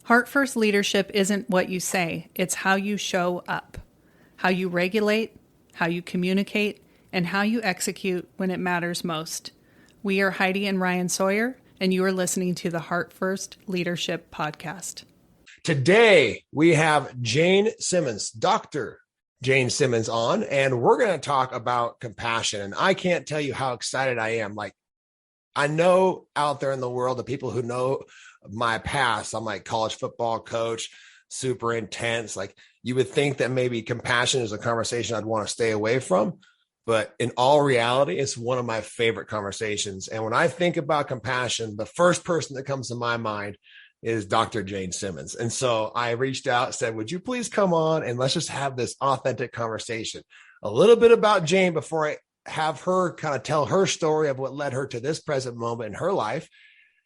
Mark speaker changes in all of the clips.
Speaker 1: Heart first leadership isn't what you say, it's how you show up, how you regulate, how you communicate, and how you execute when it matters most. We are Heidi and Ryan Sawyer, and you are listening to the Heart First Leadership Podcast.
Speaker 2: Today, we have Jane Simmons, Dr. Jane Simmons on, and we're going to talk about compassion. And I can't tell you how excited I am. I know out there in the world, the people who know my past, I'm like college football coach, super intense. You would think that maybe compassion is a conversation I'd want to stay away from. But in all reality, it's one of my favorite conversations. And when I think about compassion, the first person that comes to my mind is Dr. Jane Simmons. And so I reached out, said, would you please come on and let's just have this authentic conversation. A little bit about Jane before I have her kind of tell her story of what led her to this present moment in her life.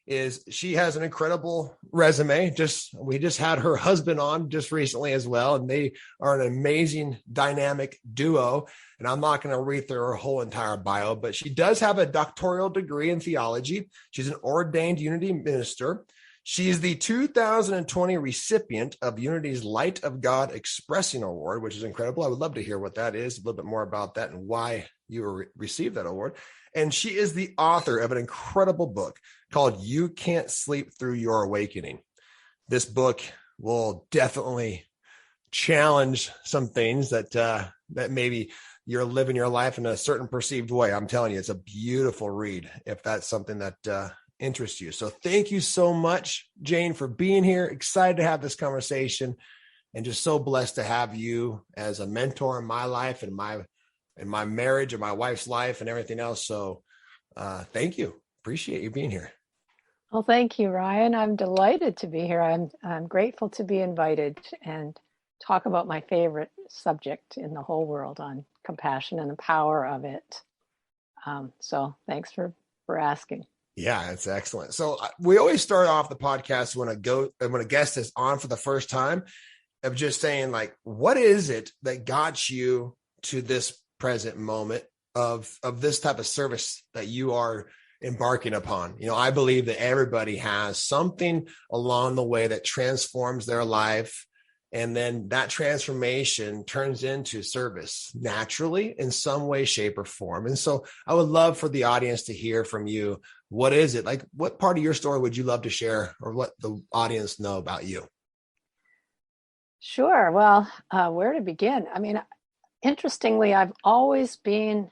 Speaker 2: Is she has an incredible resume. We just had her husband on just recently as well, and they are an amazing dynamic duo. And I'm not going to read through her whole entire bio, but she does have a doctoral degree in theology. She's an ordained Unity minister. She's the 2020 recipient of Unity's Light of God Expressing Award, which is incredible. I would love to hear what that is, a little bit more about that and why you received that award. And she is the author of an incredible book called You Can't Sleep Through Your Awakening. This book will definitely challenge some things that maybe you're living your life in a certain perceived way. I'm telling you, it's a beautiful read if that's something that interests you. So thank you so much, Jane, for being here. Excited to have this conversation and just so blessed to have you as a mentor in my life and my marriage and my wife's life and everything else. So thank you. Appreciate you being here.
Speaker 3: Well, thank you, Ryan. I'm delighted to be here. I'm grateful to be invited and talk about my favorite subject in the whole world on compassion and the power of it. So thanks for asking.
Speaker 2: Yeah, it's excellent. So we always start off the podcast when a guest is on for the first time of just saying, what is it that got you to this present moment of this type of service that you are embarking upon? I believe that everybody has something along the way that transforms their life. And then that transformation turns into service naturally in some way, shape, or form. And so I would love for the audience to hear from you. What is it? What part of your story would you love to share or let the audience know about you?
Speaker 3: Sure. Well, where to begin? Interestingly, I've always been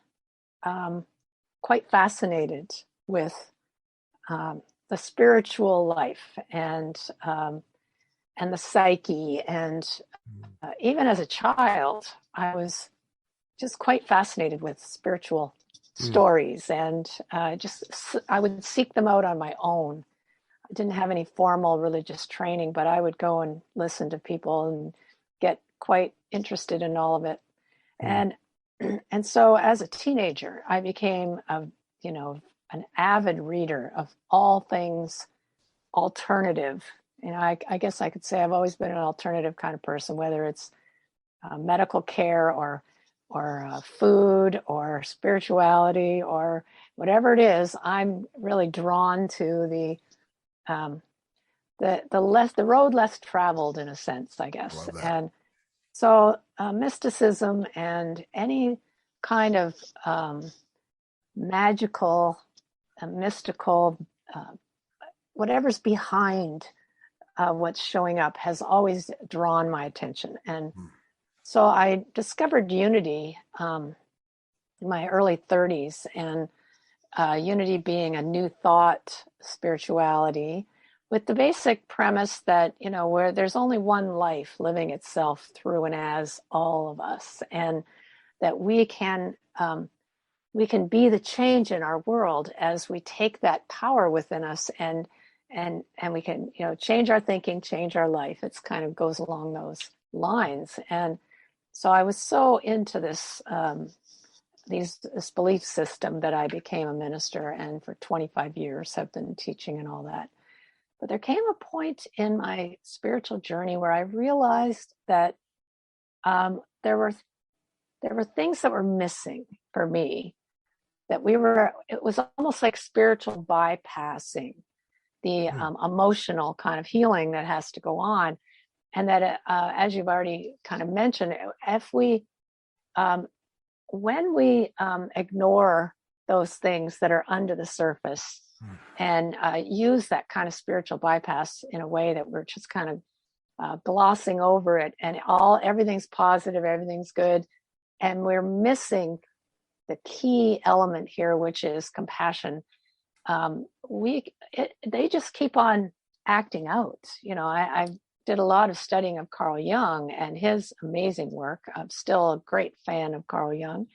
Speaker 3: quite fascinated with the spiritual life and the psyche. And even as a child, I was just quite fascinated with spiritual stories. And I would seek them out on my own. I didn't have any formal religious training, but I would go and listen to people and get quite interested in all of it. And so as a teenager, I became an avid reader of all things alternative. I guess I could say I've always been an alternative kind of person, whether it's medical care or food or spirituality or whatever it is. I'm really drawn to the road less traveled, in a sense, I guess. And so mysticism and any kind of magical, mystical, whatever's behind what's showing up has always drawn my attention. And so I discovered Unity in my early 30s, and Unity being a new thought spirituality with the basic premise that, where there's only one life living itself through and as all of us, and that we can be the change in our world as we take that power within us and we can, change our thinking, change our life. It's kind of goes along those lines. And so I was so into this belief system that I became a minister, and for 25 years have been teaching and all that. But there came a point in my spiritual journey where I realized that there were things that were missing for me, that it was almost like spiritual bypassing. the emotional kind of healing that has to go on. And that, as you've already kind of mentioned, if we, when we ignore those things that are under the surface and use that kind of spiritual bypass in a way that we're just kind of glossing over it, and everything's positive, everything's good, and we're missing the key element here, which is compassion. They just keep on acting out. I did a lot of studying of Carl Jung and his amazing work. I'm still a great fan of Carl Jung,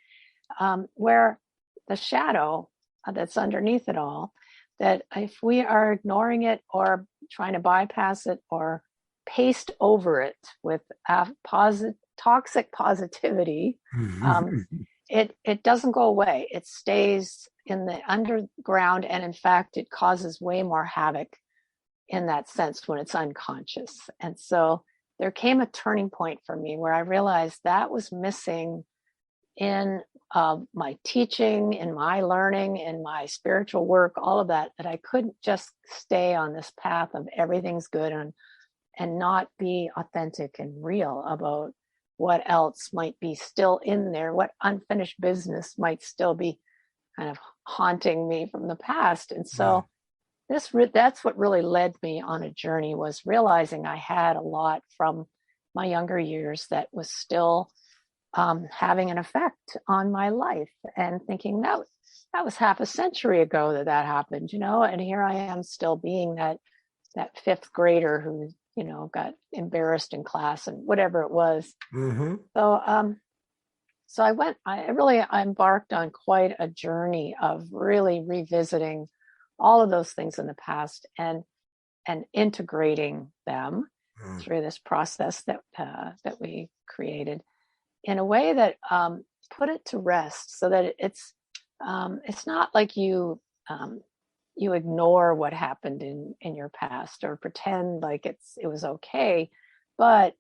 Speaker 3: where the shadow that's underneath it all, that if we are ignoring it or trying to bypass it or paste over it with toxic positivity, it doesn't go away. It stays in the underground, and in fact, it causes way more havoc in that sense when it's unconscious. And so there came a turning point for me where I realized that was missing in my teaching, in my learning, in my spiritual work, all of that I couldn't just stay on this path of everything's good and not be authentic and real about what else might be still in there, what unfinished business might still be kind of haunting me from the past. And so that's what really led me on a journey, was realizing I had a lot from my younger years that was still having an effect on my life, and thinking that was half a century ago that happened, and here I am still being that fifth grader who, got embarrassed in class and whatever it was. So I embarked on quite a journey of really revisiting all of those things in the past and integrating them through this process that we created in a way that put it to rest, so that it's not like you ignore what happened in your past or pretend like it was okay, but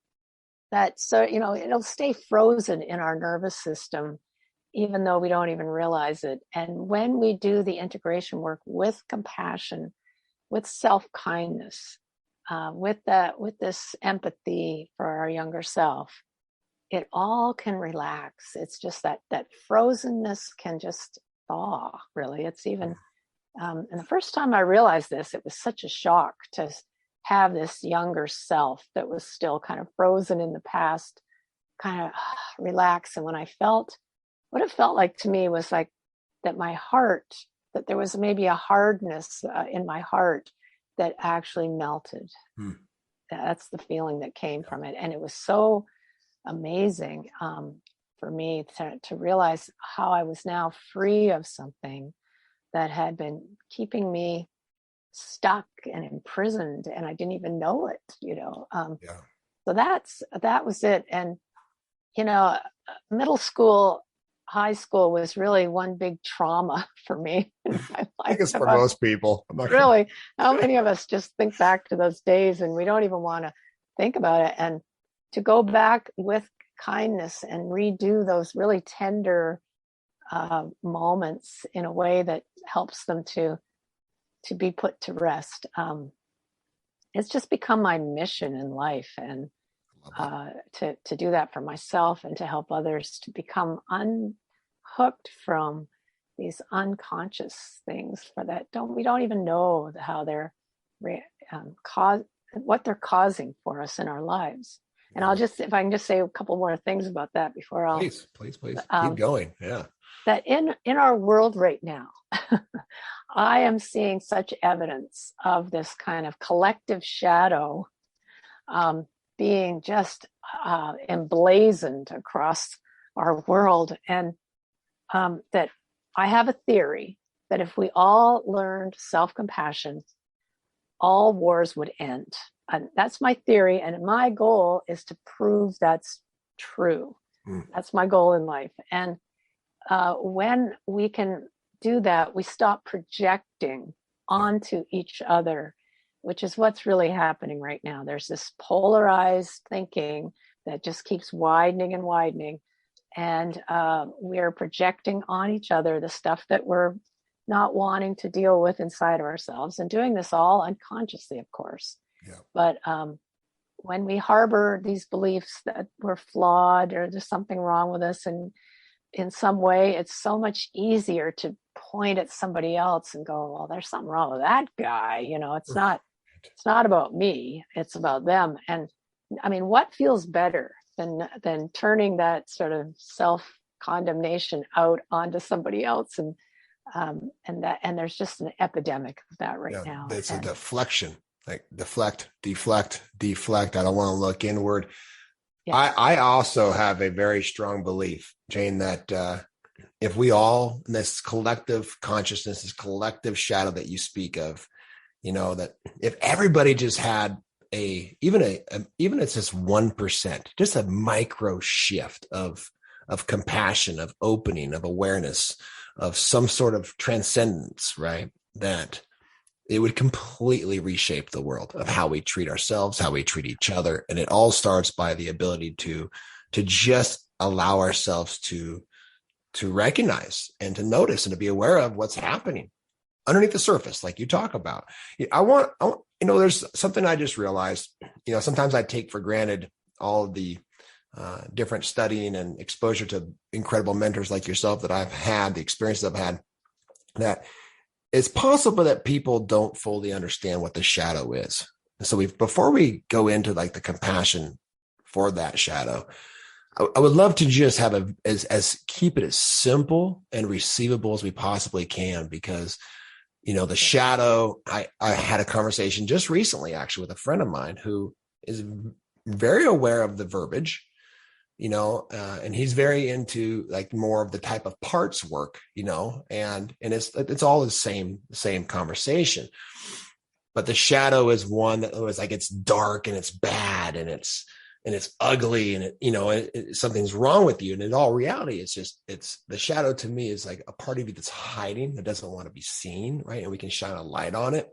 Speaker 3: it'll stay frozen in our nervous system, even though we don't even realize it. And when we do the integration work with compassion, with self-kindness, with this empathy for our younger self, it all can relax. It's just that frozenness can just thaw, really. It's even, and the first time I realized this, it was such a shock to have this younger self that was still kind of frozen in the past, kind of relax. And when what it felt like to me was like that that there was maybe a hardness in my heart that actually melted. That's the feeling that came from it. And it was so amazing for me to realize how I was now free of something that had been keeping me stuck and imprisoned, and I didn't even know it, So that was it. And, middle school, high school was really one big trauma for me in my life.
Speaker 2: I think it's for most people.
Speaker 3: Really, how many of us just think back to those days and we don't even want to think about it? And to go back with kindness and redo those really tender moments in a way that helps them to be put to rest. It's just become my mission in life, and to do that for myself and to help others to become unhooked from these unconscious things we don't even know how they're what they're causing for us in our lives. And if I can just say a couple more things about that before I'll
Speaker 2: please keep going. Yeah.
Speaker 3: That in our world right now, I am seeing such evidence of this kind of collective shadow being just emblazoned across our world. And that I have a theory that if we all learned self-compassion, all wars would end. And that's my theory. And my goal is to prove that's true. That's my goal in life. And when we can do that, we stop projecting onto each other, which is what's really happening right now. There's this polarized thinking that just keeps widening and widening. And we're projecting on each other the stuff that we're not wanting to deal with inside of ourselves, and doing this all unconsciously, of course.
Speaker 2: Yeah.
Speaker 3: But when we harbor these beliefs that we're flawed or there's something wrong with us, and in some way, it's so much easier to point at somebody else and go, well, there's something wrong with that guy. It's not about me, it's about them. And I mean, what feels better than turning that sort of self condemnation out onto somebody else? And there's just an epidemic of that right now.
Speaker 2: It's a deflection, like deflect. I don't want to look inward. Yes. I also have a very strong belief, Jane, that if we all, in this collective consciousness, this collective shadow that you speak of, that if everybody just had even it's just 1%, just a micro shift of compassion, of opening, of awareness, of some sort of transcendence, right? That it would completely reshape the world of how we treat ourselves, how we treat each other. And it all starts by the ability to just allow ourselves to recognize and to notice and to be aware of what's happening underneath the surface, like you talk about. There's something I just realized, sometimes I take for granted all of the different studying and exposure to incredible mentors like yourself that I've had, the experiences I've had, that it's possible that people don't fully understand what the shadow is. And so before we go into like the compassion for that shadow, I would love to just have keep it as simple and receivable as we possibly can, because, the shadow, I had a conversation just recently, actually, with a friend of mine who is very aware of the verbiage, and he's very into like more of the type of parts work, and it's all the same conversation. But the shadow is one that was like, it's dark and it's bad and it's ugly and something's wrong with you. And in all reality, it's the shadow to me is like a part of you that's hiding, that doesn't want to be seen, right? And we can shine a light on it.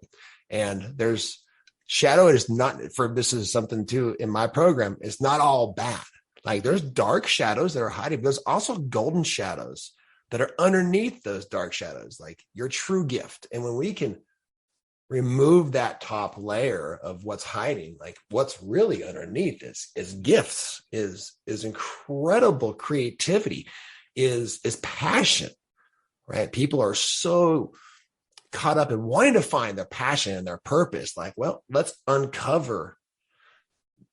Speaker 2: And there's shadow is not, this is something too in my program, it's not all bad. Like there's dark shadows that are hiding, but there's also golden shadows that are underneath those dark shadows, like your true gift. And when we can remove that top layer of what's hiding, like what's really underneath is gifts, is incredible creativity, is passion, right? People are so caught up in wanting to find their passion and their purpose. Like, well, let's uncover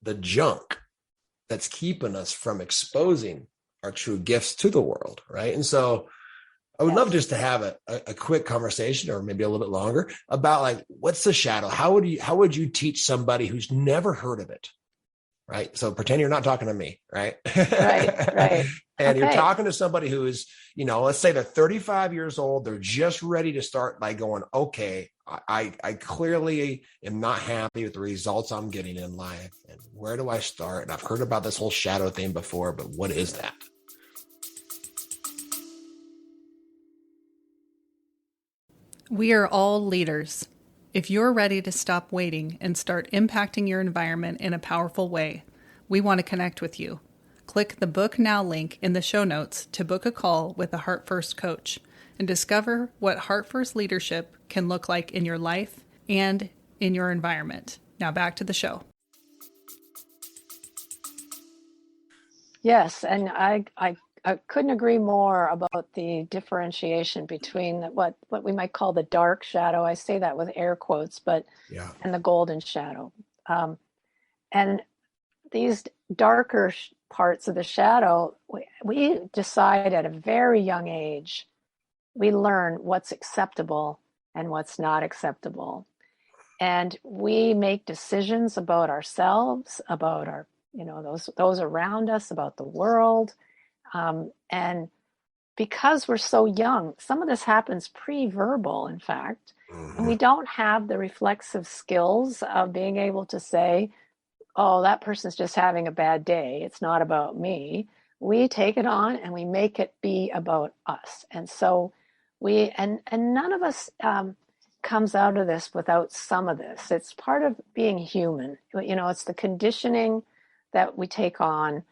Speaker 2: the junk that's keeping us from exposing our true gifts to the world, right? And so I would love just to have a quick conversation, or maybe a little bit longer, about like, what's the shadow? How would you teach somebody who's never heard of it, right? So pretend you're not talking to me, right?
Speaker 3: Right.
Speaker 2: And you're talking to somebody who is, let's say they're 35 years old. They're just ready to start by going, okay, I clearly am not happy with the results I'm getting in life. And where do I start? And I've heard about this whole shadow thing before, but what is that?
Speaker 1: We are all leaders. If you're ready to stop waiting and start impacting your environment in a powerful way, we want to connect with you. Click the Book Now link in the show notes to book a call with a Heart First coach and discover what Heart First leadership can look like in your life and in your environment. Now back to the show.
Speaker 3: Yes, and I couldn't agree more about the differentiation between what we might call the dark shadow. I say that with air quotes, and the golden shadow. And these darker parts of the shadow, we decide at a very young age, we learn what's acceptable and what's not acceptable. And we make decisions about ourselves, about our, those around us, about the world. And because we're so young, some of this happens pre-verbal, in fact, and we don't have the reflexive skills of being able to say, oh, that person's just having a bad day. It's not about me. We take it on and we make it be about us. And so and none of us comes out of this without some of this. It's part of being human. It's the conditioning that we take on.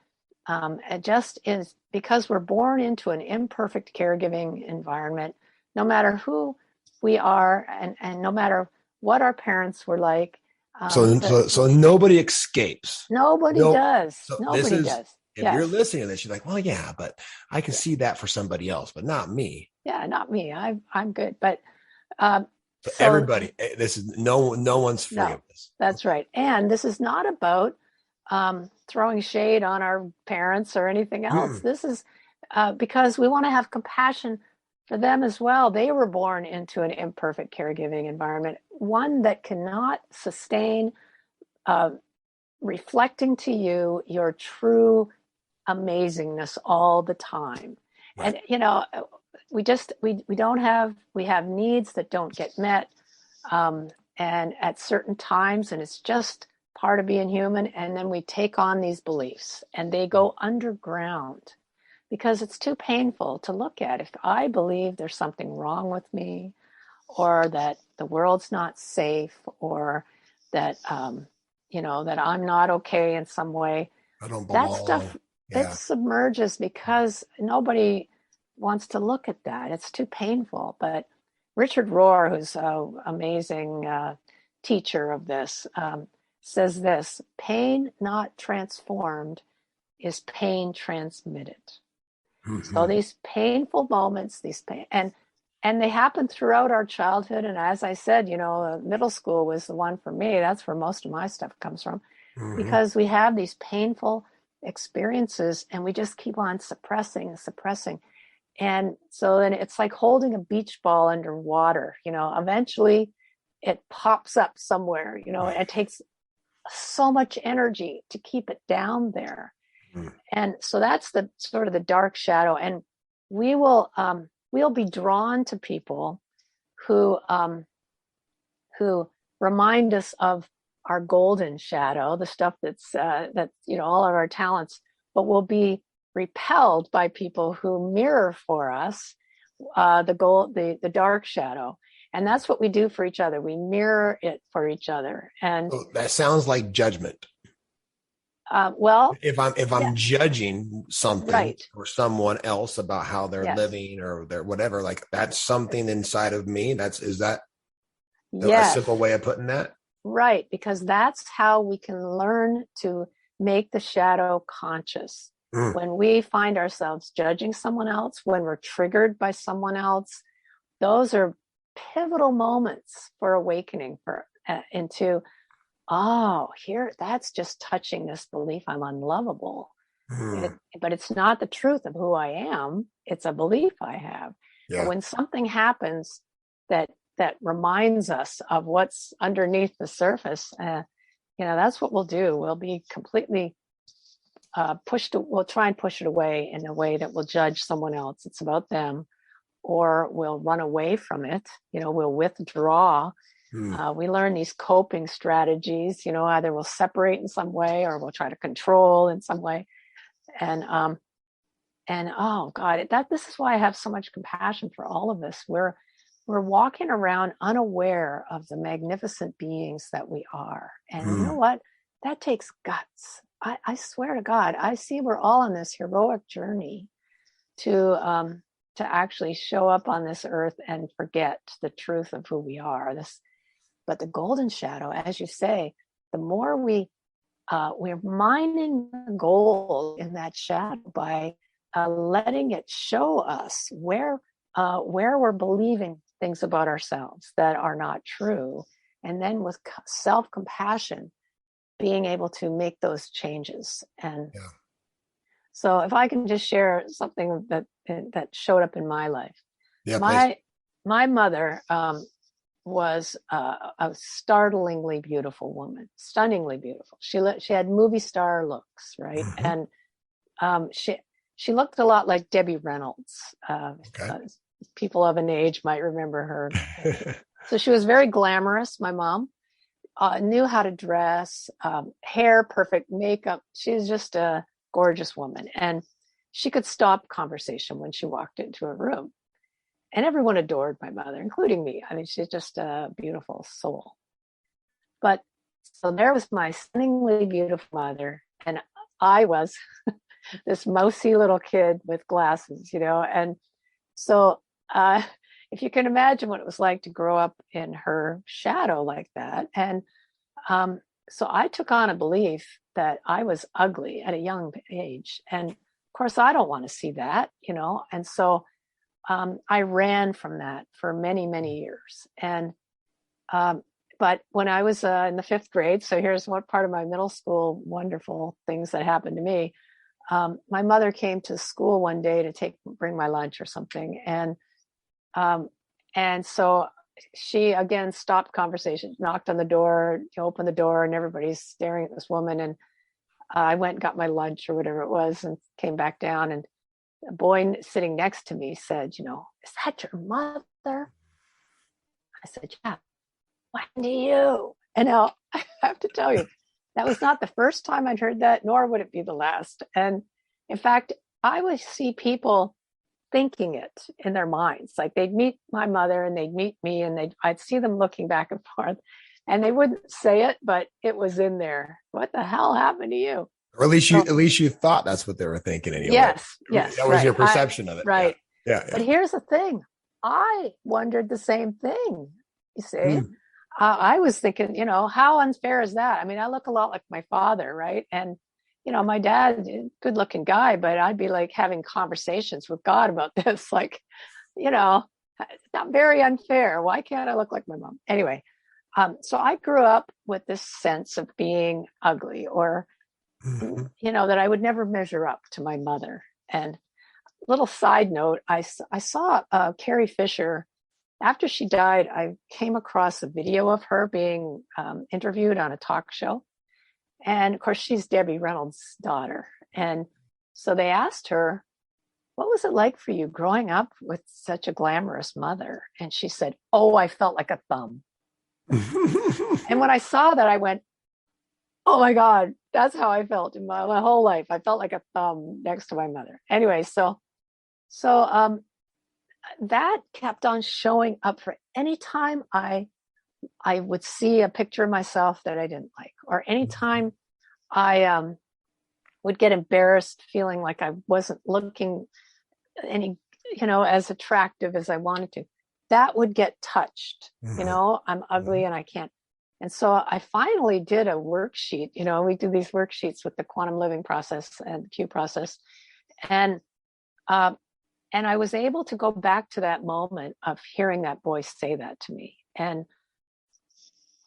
Speaker 3: It just is because we're born into an imperfect caregiving environment. no matter who we are, and no matter what our parents were like.
Speaker 2: So nobody escapes.
Speaker 3: Nobody
Speaker 2: No.
Speaker 3: does.
Speaker 2: So this
Speaker 3: Nobody
Speaker 2: is,
Speaker 3: does.
Speaker 2: if you're
Speaker 3: Yes.
Speaker 2: listening to this, you're like, well, yeah, but I can see that for somebody else, but not me.
Speaker 3: Yeah, not me. I'm good. But um,
Speaker 2: So
Speaker 3: so
Speaker 2: everybody, this is no one's free
Speaker 3: no,
Speaker 2: of this.
Speaker 3: that's right. And this is not about throwing shade on our parents or anything else.
Speaker 2: Mm-mm.
Speaker 3: This is because we want to have compassion for them as well. They were born into an imperfect caregiving environment, one that cannot sustain uh, reflecting to you your true amazingness all the time.
Speaker 2: Right.
Speaker 3: And we don't have, we have needs that don't get met, um, and at certain times, and it's just part of being human. And then we take on these beliefs and they go underground because it's too painful to look at. If I believe there's something wrong with me, or that the world's not safe, or that that I'm not okay in some way,
Speaker 2: I don't
Speaker 3: that
Speaker 2: belong.
Speaker 3: stuff, it
Speaker 2: Yeah.
Speaker 3: submerges because nobody wants to look at that. It's too painful. But Richard Rohr, who's an amazing teacher of this, says this: pain not transformed is pain transmitted. So
Speaker 2: Mm-hmm.
Speaker 3: these painful moments, these pain, and they happen throughout our childhood. And as I said, middle school was the one for me. That's where most of my stuff comes from,
Speaker 2: Mm-hmm.
Speaker 3: because we have these painful experiences and we just keep on suppressing and suppressing. And so then it's like holding a beach ball underwater. Eventually it pops up somewhere. It takes so much energy to keep it down there.
Speaker 2: Mm-hmm.
Speaker 3: And so that's the sort of the dark shadow. And we'll be drawn to people who remind us of our golden shadow, the stuff that all of our talents, but we'll be repelled by people who mirror for us the dark shadow. And that's what we do for each other. We mirror it for each other. And
Speaker 2: So that sounds like judgment.
Speaker 3: well,
Speaker 2: If I'm
Speaker 3: yeah,
Speaker 2: judging something
Speaker 3: right.
Speaker 2: or someone else about how they're
Speaker 3: Yes.
Speaker 2: living or their whatever, like that's something inside of me. Is that a
Speaker 3: Yes.
Speaker 2: simple way of putting that?
Speaker 3: Right. Because that's how we can learn to make the shadow conscious.
Speaker 2: Mm.
Speaker 3: When we find ourselves judging someone else, when we're triggered by someone else, those are pivotal moments for awakening into, oh, here, that's just touching this belief I'm unlovable.
Speaker 2: Mm.
Speaker 3: But it's not the truth of who I am. It's a belief I have. But
Speaker 2: Yeah.
Speaker 3: when something happens that reminds us of what's underneath the surface, that's what we'll do. We'll be completely we'll try and push it away in a way that will judge someone else. It's about them. Or we'll run away from it. We'll withdraw.
Speaker 2: Mm.
Speaker 3: We learn these coping strategies. Either we'll separate in some way or we'll try to control in some way. And oh God, this is why I have so much compassion for all of us. We're walking around unaware of the magnificent beings that we are. And you know
Speaker 2: Mm.
Speaker 3: what? That takes guts. I swear to God, I see we're all on this heroic journey to actually show up on this earth and forget the truth of who we are. But the golden shadow, as you say, the more we're mining the gold in that shadow by letting it show us where we're believing things about ourselves that are not true, and then with self-compassion, being able to make those changes. And
Speaker 2: Yeah.
Speaker 3: so, if I can just share something that showed up in my life,
Speaker 2: Yeah. Please.
Speaker 3: my mother was a startlingly beautiful woman, stunningly beautiful. She had movie star looks, right?
Speaker 2: Mm-hmm.
Speaker 3: And she looked a lot like Debbie Reynolds.
Speaker 2: Okay.
Speaker 3: People of an age might remember her. So she was very glamorous. My mom knew how to dress, hair perfect, makeup. She was just a gorgeous woman, and she could stop conversation when she walked into a room. And everyone adored my mother, including me. I mean, she's just a beautiful soul. But so there was my stunningly beautiful mother, and I was this mousy little kid with glasses, And so if you can imagine what it was like to grow up in her shadow like that. And so I took on a belief that I was ugly at a young age. And of course, I don't want to see that, And so I ran from that for many, many years. And but when I was in the 5th grade, so here's what part of my middle school wonderful things that happened to me. My mother came to school one day to bring my lunch or something. And so she again stopped conversation, knocked on the door, opened the door, and everybody's staring at this woman. And I went and got my lunch or whatever it was and came back down. And a boy sitting next to me said, is that your mother? I said, yeah. What do you? And now I have to tell you, that was not the first time I'd heard that, nor would it be the last. And in fact, I would see people thinking it in their minds. Like they'd meet my mother and they'd meet me and I'd see them looking back and forth and they wouldn't say it, but it was in there. What the hell happened to you?
Speaker 2: Or at least you thought that's what they were thinking anyway.
Speaker 3: Yes.
Speaker 2: That was your perception of it.
Speaker 3: Right.
Speaker 2: Yeah.
Speaker 3: But here's the thing. I wondered the same thing. You see, I was thinking, how unfair is that? I mean, I look a lot like my father, right? And, my dad, good looking guy, but I'd be like having conversations with God about this, like, not very unfair. Why can't I look like my mom? Anyway, so I grew up with this sense of being ugly or, that I would never measure up to my mother. And little side note, I saw Carrie Fisher. After she died, I came across a video of her being interviewed on a talk show. And of course, she's Debbie Reynolds' daughter. And so they asked her, what was it like for you growing up with such a glamorous mother? And she said, oh, I felt like a thumb. And when I saw that, I went, oh my God, that's how I felt in my whole life. I felt like a thumb next to my mother. Anyway, so that kept on showing up for any time I would see a picture of myself that I didn't like, or anytime I would get embarrassed feeling like I wasn't looking any, as attractive as I wanted to, that would get touched. I'm ugly and I can't. And so I finally did a worksheet. We do these worksheets with the quantum living process and the Q process. And I was able to go back to that moment of hearing that voice say that to me. And,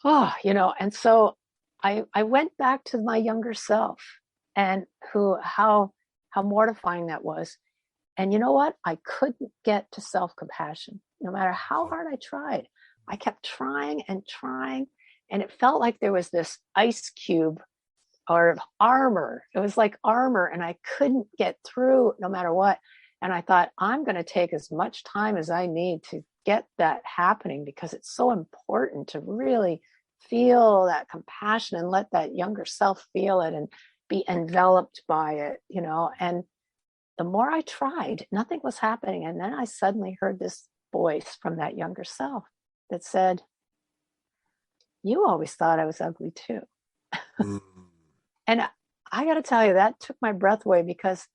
Speaker 3: and so I went back to my younger self and how mortifying that was. And you know what? I couldn't get to self-compassion. No matter how hard I tried, I kept trying and trying. And it felt like there was this ice cube or armor. It was like armor and I couldn't get through no matter what. And I thought, I'm going to take as much time as I need to get that happening because it's so important to really feel that compassion and let that younger self feel it and be enveloped by it, And the more I tried, nothing was happening. And then I suddenly heard this voice from that younger self that said, you always thought I was ugly too. And I got to tell you, that took my breath away because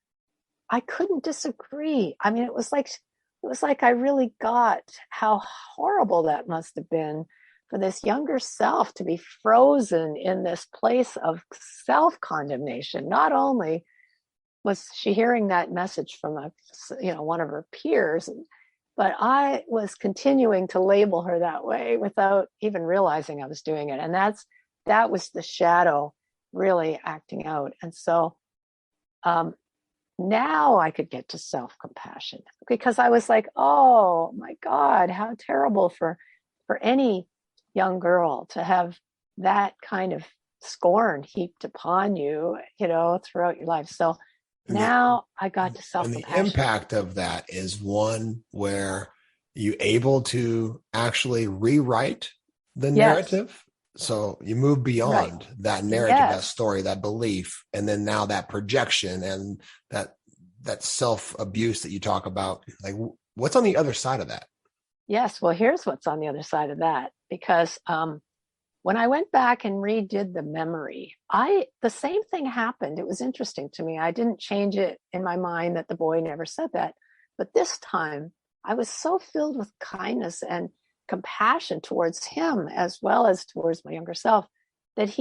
Speaker 3: I couldn't disagree. I mean, it was like I really got how horrible that must have been for this younger self to be frozen in this place of self-condemnation. Not only was she hearing that message from one of her peers, but I was continuing to label her that way without even realizing I was doing it. And that was the shadow really acting out. And so now I could get to self-compassion because I was like, oh my God, how terrible for any young girl to have that kind of scorn heaped upon you, throughout your life. So now I got to self-compassion.
Speaker 2: And the impact of that is one where you able to actually rewrite the narrative. So you move beyond that narrative, that story, that belief, and then now that projection and that self-abuse that you talk about. Like, what's on the other side of that?
Speaker 3: Yes. Well, here's what's on the other side of that. Because when I went back and redid the memory, the same thing happened. It was interesting to me. I didn't change it in my mind that the boy never said that. But this time I was so filled with kindness and compassion towards him as well as towards my younger self that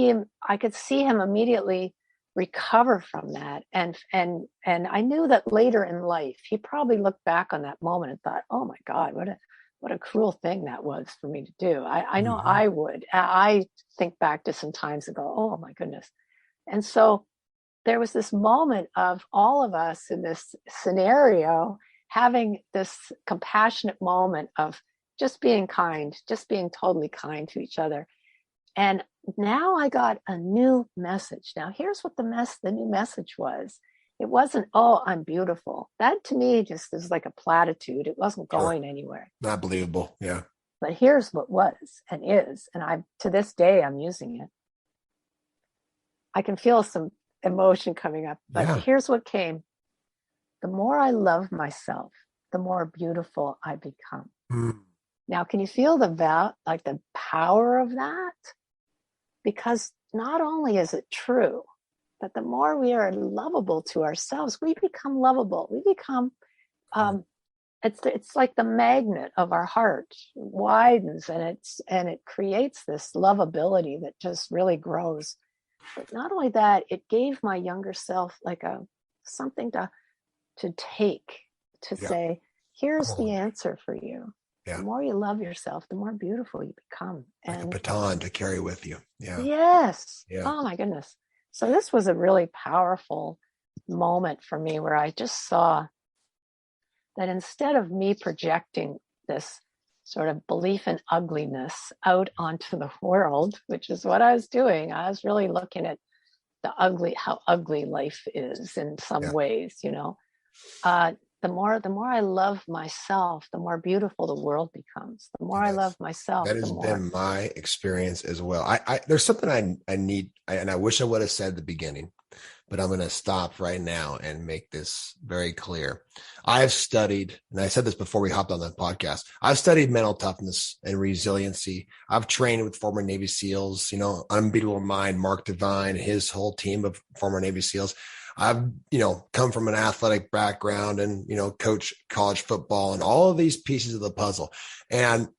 Speaker 3: I could see him immediately recover from that. And I knew that later in life, he probably looked back on that moment and thought, oh my God, what a cruel thing that was for me to do. I know I would. I think back to some times and go, oh my goodness. And so there was this moment of all of us in this scenario having this compassionate moment of just being kind, just being totally kind to each other. And now I got a new message. Now here's what the new message was. It wasn't, oh, I'm beautiful. That to me just is like a platitude. It wasn't going anywhere.
Speaker 2: Not believable. Yeah.
Speaker 3: But here's what was and is. And to this day, I'm using it. I can feel some emotion coming up, but here's what came. The more I love myself, the more beautiful I become. Now, can you feel the power of that? Because not only is it true, but the more we are lovable to ourselves, we become lovable. We become, it's like the magnet of our heart widens and it creates this lovability that just really grows. But not only that, it gave my younger self like something to take, to say, here's the answer for you. Yeah. The more you love yourself, the more beautiful you become.
Speaker 2: Like a baton to carry with you. Yeah.
Speaker 3: Yes. Yeah. Oh my goodness. So this was a really powerful moment for me where I just saw that instead of me projecting this sort of belief in ugliness out onto the world, which is what I was doing, I was really looking at how ugly life is in some ways, the more I love myself, the more beautiful the world becomes. The more I love myself,
Speaker 2: that has been my experience as well. I there's something I need, and I wish I would have said at the beginning, but I'm going to stop right now and make this very clear. I have studied, and I said this before we hopped on the podcast, I've studied mental toughness and resiliency. I've trained with former Navy SEALs, Unbeatable Mind, Mark Devine, his whole team of former Navy SEAls. I've, come from an athletic background and, coach college football and all of these pieces of the puzzle. And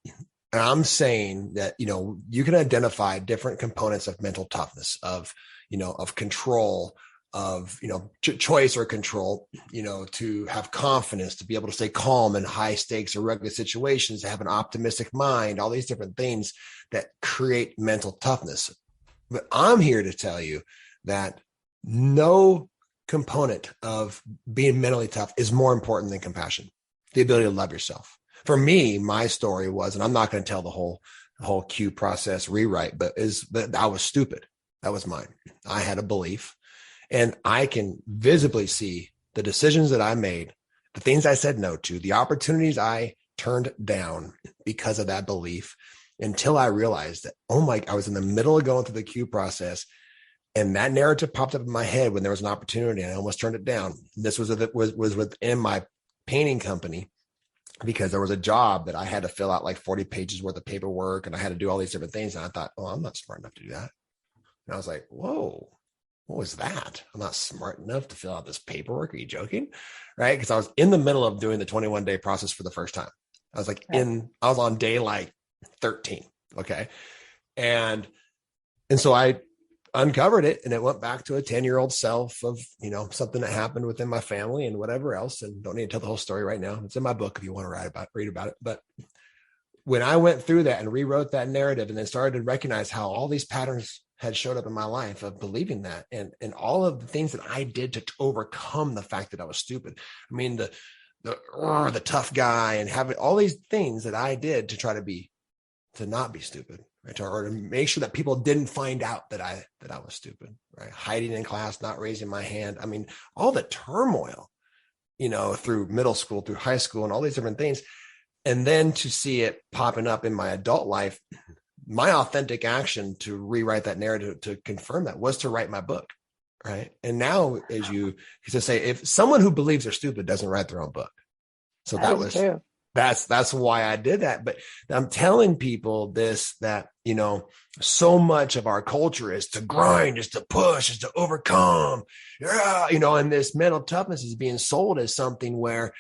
Speaker 2: I'm saying that, you can identify different components of mental toughness, of control, of, choice or control, to have confidence, to be able to stay calm in high stakes or rugged situations, to have an optimistic mind, all these different things that create mental toughness. But I'm here to tell you that no component of being mentally tough is more important than compassion, the ability to love yourself. For me, my story was, and I'm not going to tell the whole Q process rewrite, but I was stupid. That was mine. I had a belief, and I can visibly see the decisions that I made, the things I said no to, the opportunities I turned down because of that belief, until I realized that, I was in the middle of going through the Q process. And that narrative popped up in my head when there was an opportunity, and I almost turned it down. This was within my painting company, because there was a job that I had to fill out like 40 pages worth of paperwork, and I had to do all these different things. And I thought, I'm not smart enough to do that. And I was like, whoa, what was that? I'm not smart enough to fill out this paperwork. Are you joking? Right? Because I was in the middle of doing the 21-day process for the first time. I was I was on day like 13. Okay. And so I uncovered it, and it went back to a 10-year-old self of, something that happened within my family and whatever else. And don't need to tell the whole story right now. It's in my book if you want to read about it. But when I went through that and rewrote that narrative, and then started to recognize how all these patterns had showed up in my life of believing that, and all of the things that I did to overcome the fact that I was stupid. I mean, the tough guy, and having all these things that I did to try to not be stupid. Right? Or to make sure that people didn't find out that I was stupid, right? Hiding in class, not raising my hand. I mean, all the turmoil, through middle school, through high school, and all these different things. And then to see it popping up in my adult life, my authentic action to rewrite that narrative, to confirm that, was to write my book. Right. And now, as you to say, if someone who believes they're stupid doesn't write their own book. So that was true. That's why I did that. But I'm telling people this, that, so much of our culture is to grind, is to push, is to overcome. Yeah. And this mental toughness is being sold as something where,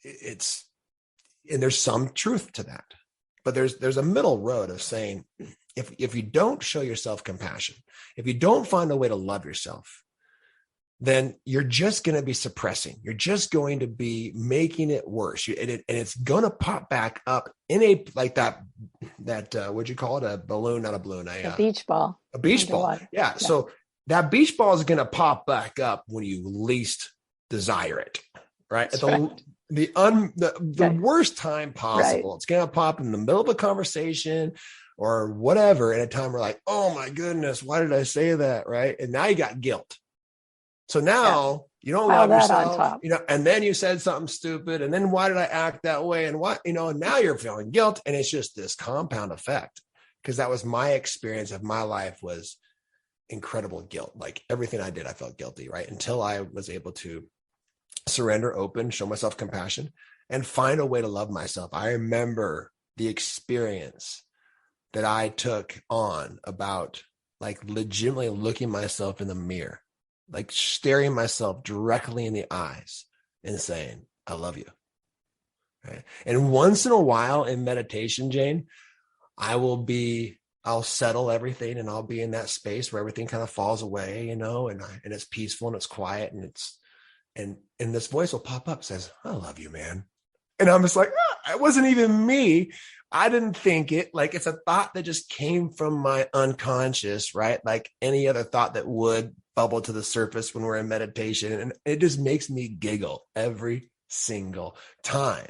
Speaker 2: it's, and there's some truth to that, but there's a middle road of saying, if you don't show yourself compassion, if you don't find a way to love yourself, then you're just going to be suppressing. You're just going to be making it worse. And it's going to pop back up in a, like that, what'd you call it? A balloon, not a balloon.
Speaker 3: A beach ball.
Speaker 2: A beach ball. Yeah. So that beach ball is going to pop back up when you least desire it. Right. At the worst time possible. Right. It's going to pop in the middle of a conversation or whatever. At a time we're like, oh my goodness, why did I say that? Right. And now you got guilt. So now you don't love yourself, and then you said something stupid. And then why did I act that way? And and now you're feeling guilt. And it's just this compound effect, because that was my experience of my life, was incredible guilt. Like everything I did, I felt guilty, right? Until I was able to surrender, open, show myself compassion, and find a way to love myself. I remember the experience that I took on about like legitimately looking myself in the mirror, like staring myself directly in the eyes and saying, I love you. Right? And once in a while in meditation, Jane, I'll settle everything and I'll be in that space where everything kind of falls away, and it's peaceful and it's quiet, and this voice will pop up, says, I love you, man. And I'm just like, it wasn't even me. I didn't think it. Like, it's a thought that just came from my unconscious, right? Like any other thought that would bubble to the surface when we're in meditation. And it just makes me giggle every single time.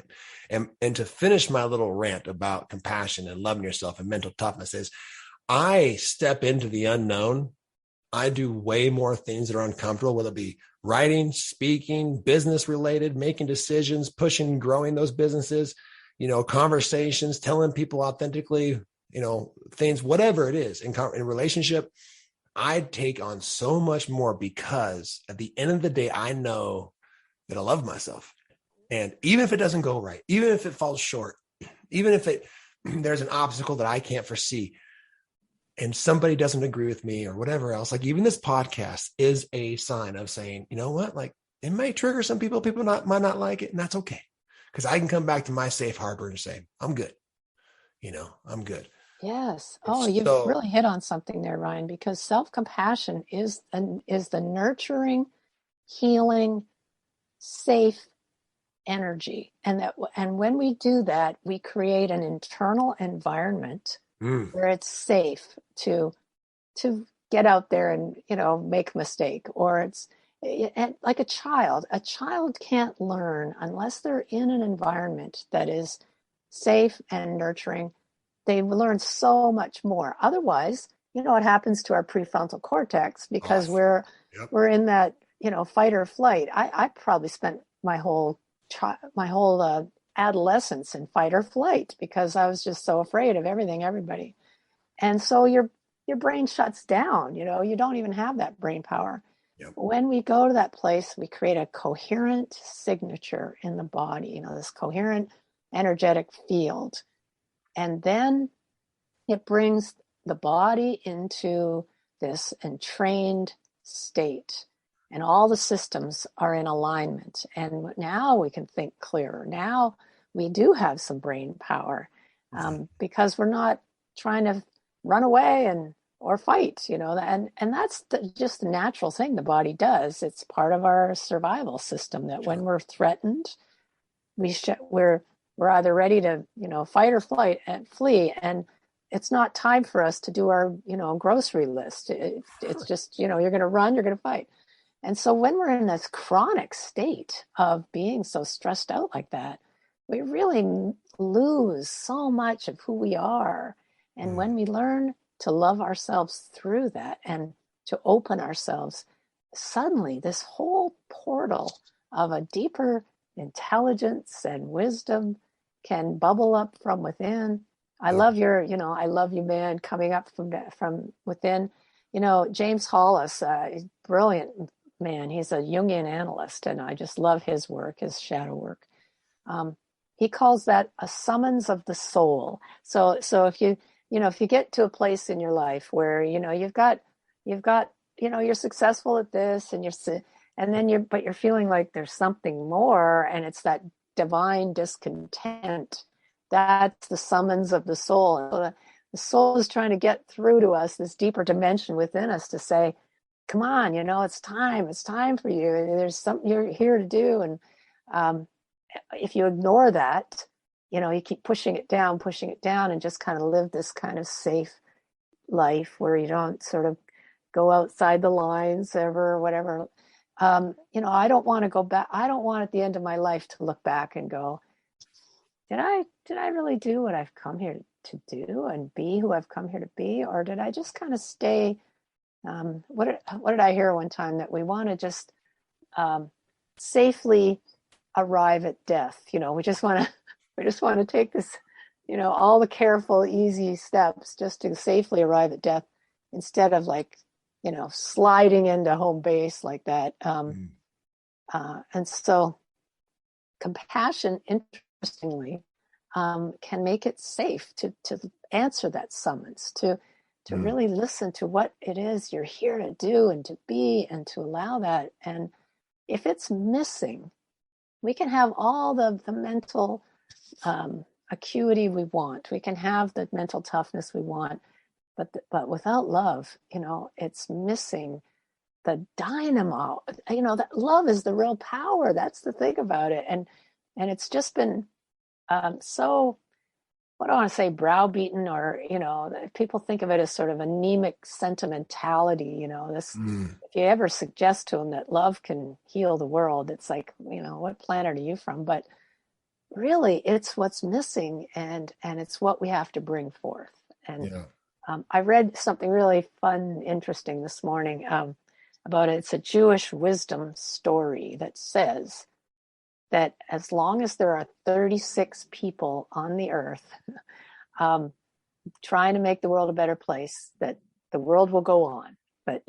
Speaker 2: And to finish my little rant about compassion and loving yourself and mental toughness is, I step into the unknown. I do way more things that are uncomfortable, whether it be writing, speaking, business related, making decisions, pushing, growing those businesses, conversations, telling people authentically, things, whatever it is in relationship. I take on so much more, because at the end of the day, I know that I love myself. And even if it doesn't go right, even if it falls short, even if there's an obstacle that I can't foresee, and somebody doesn't agree with me or whatever else, like even this podcast is a sign of saying, you know what, like it may trigger some people, might not like it, and that's okay. Because I can come back to my safe harbor and say, I'm good. I'm good.
Speaker 3: Yes. Oh, you've really hit on something there, Ryan, because self-compassion is the nurturing, healing, safe energy. And when we do that, we create an internal environment where it's safe to get out there and, make a mistake, or like a child can't learn unless they're in an environment that is safe and nurturing. They learn so much more. Otherwise, what happens to our prefrontal cortex, because we're in that, fight or flight. I probably spent my whole adolescence in fight or flight, because I was just so afraid of everything, everybody. And so your brain shuts down, you don't even have that brain power. Yep. When we go to that place, we create a coherent signature in the body, this coherent energetic field. And then it brings the body into this entrained state, and all the systems are in alignment. And now we can think clearer. Now we do have some brain power, because we're not trying to run away or fight, and that's just the natural thing the body does. It's part of our survival system that when we're threatened, we're either ready to, fight or flight and flee. And it's not time for us to do our, grocery list. It's just, you're going to run, you're going to fight. And so when we're in this chronic state of being so stressed out like that, we really lose so much of who we are. And when we learn to love ourselves through that and to open ourselves, suddenly this whole portal of a deeper intelligence and wisdom can bubble up from within. I love your, I love you, man, coming up from within. James Hollis, he's a brilliant man. He's a Jungian analyst, and I just love his work, his shadow work. He calls that a summons of the soul. So if you get to a place in your life where, you've got, you're successful at this, and but you're feeling like there's something more, and it's that divine discontent. That's the summons of the soul. And so the soul is trying to get through to us, this deeper dimension within us, to say, come on, it's time for you. There's something you're here to do. And if you ignore that, you keep pushing it down, and just kind of live this kind of safe life where you don't sort of go outside the lines ever, or whatever. I don't want to go back. I don't want at the end of my life to look back and go, did I really do what I've come here to do and be who I've come here to be? Or did I just kind of stay? What did I hear one time? That we want to just safely arrive at death. We just want to take this, all the careful, easy steps just to safely arrive at death, instead of sliding into home base like that. And so compassion, interestingly, can make it safe to answer that summons, to really listen to what it is you're here to do and to be, and to allow that. And if it's missing, we can have all the mental acuity we want. We can have the mental toughness we want. But without love, it's missing the dynamo. That love is the real power. That's the thing about it. And it's just been so, what do I want to say, browbeaten, or, people think of it as sort of anemic sentimentality. If you ever suggest to them that love can heal the world, it's like, what planet are you from? But really, it's what's missing, and it's what we have to bring forth. And I read something really fun, interesting this morning about it. It's a Jewish wisdom story that says that as long as there are 36 people on the earth trying to make the world a better place, that the world will go on. But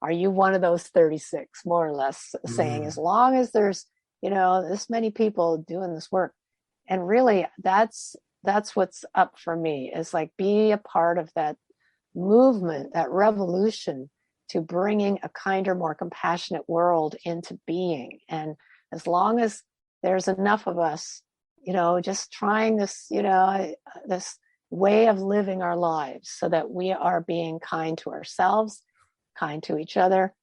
Speaker 3: are you one of those 36, more or less, saying, as long as there's, this many people doing this work? And really, that's what's up for me, is be a part of that movement, that revolution to bringing a kinder, more compassionate world into being. And as long as there's enough of us, just trying this, this way of living our lives so that we are being kind to ourselves, kind to each other,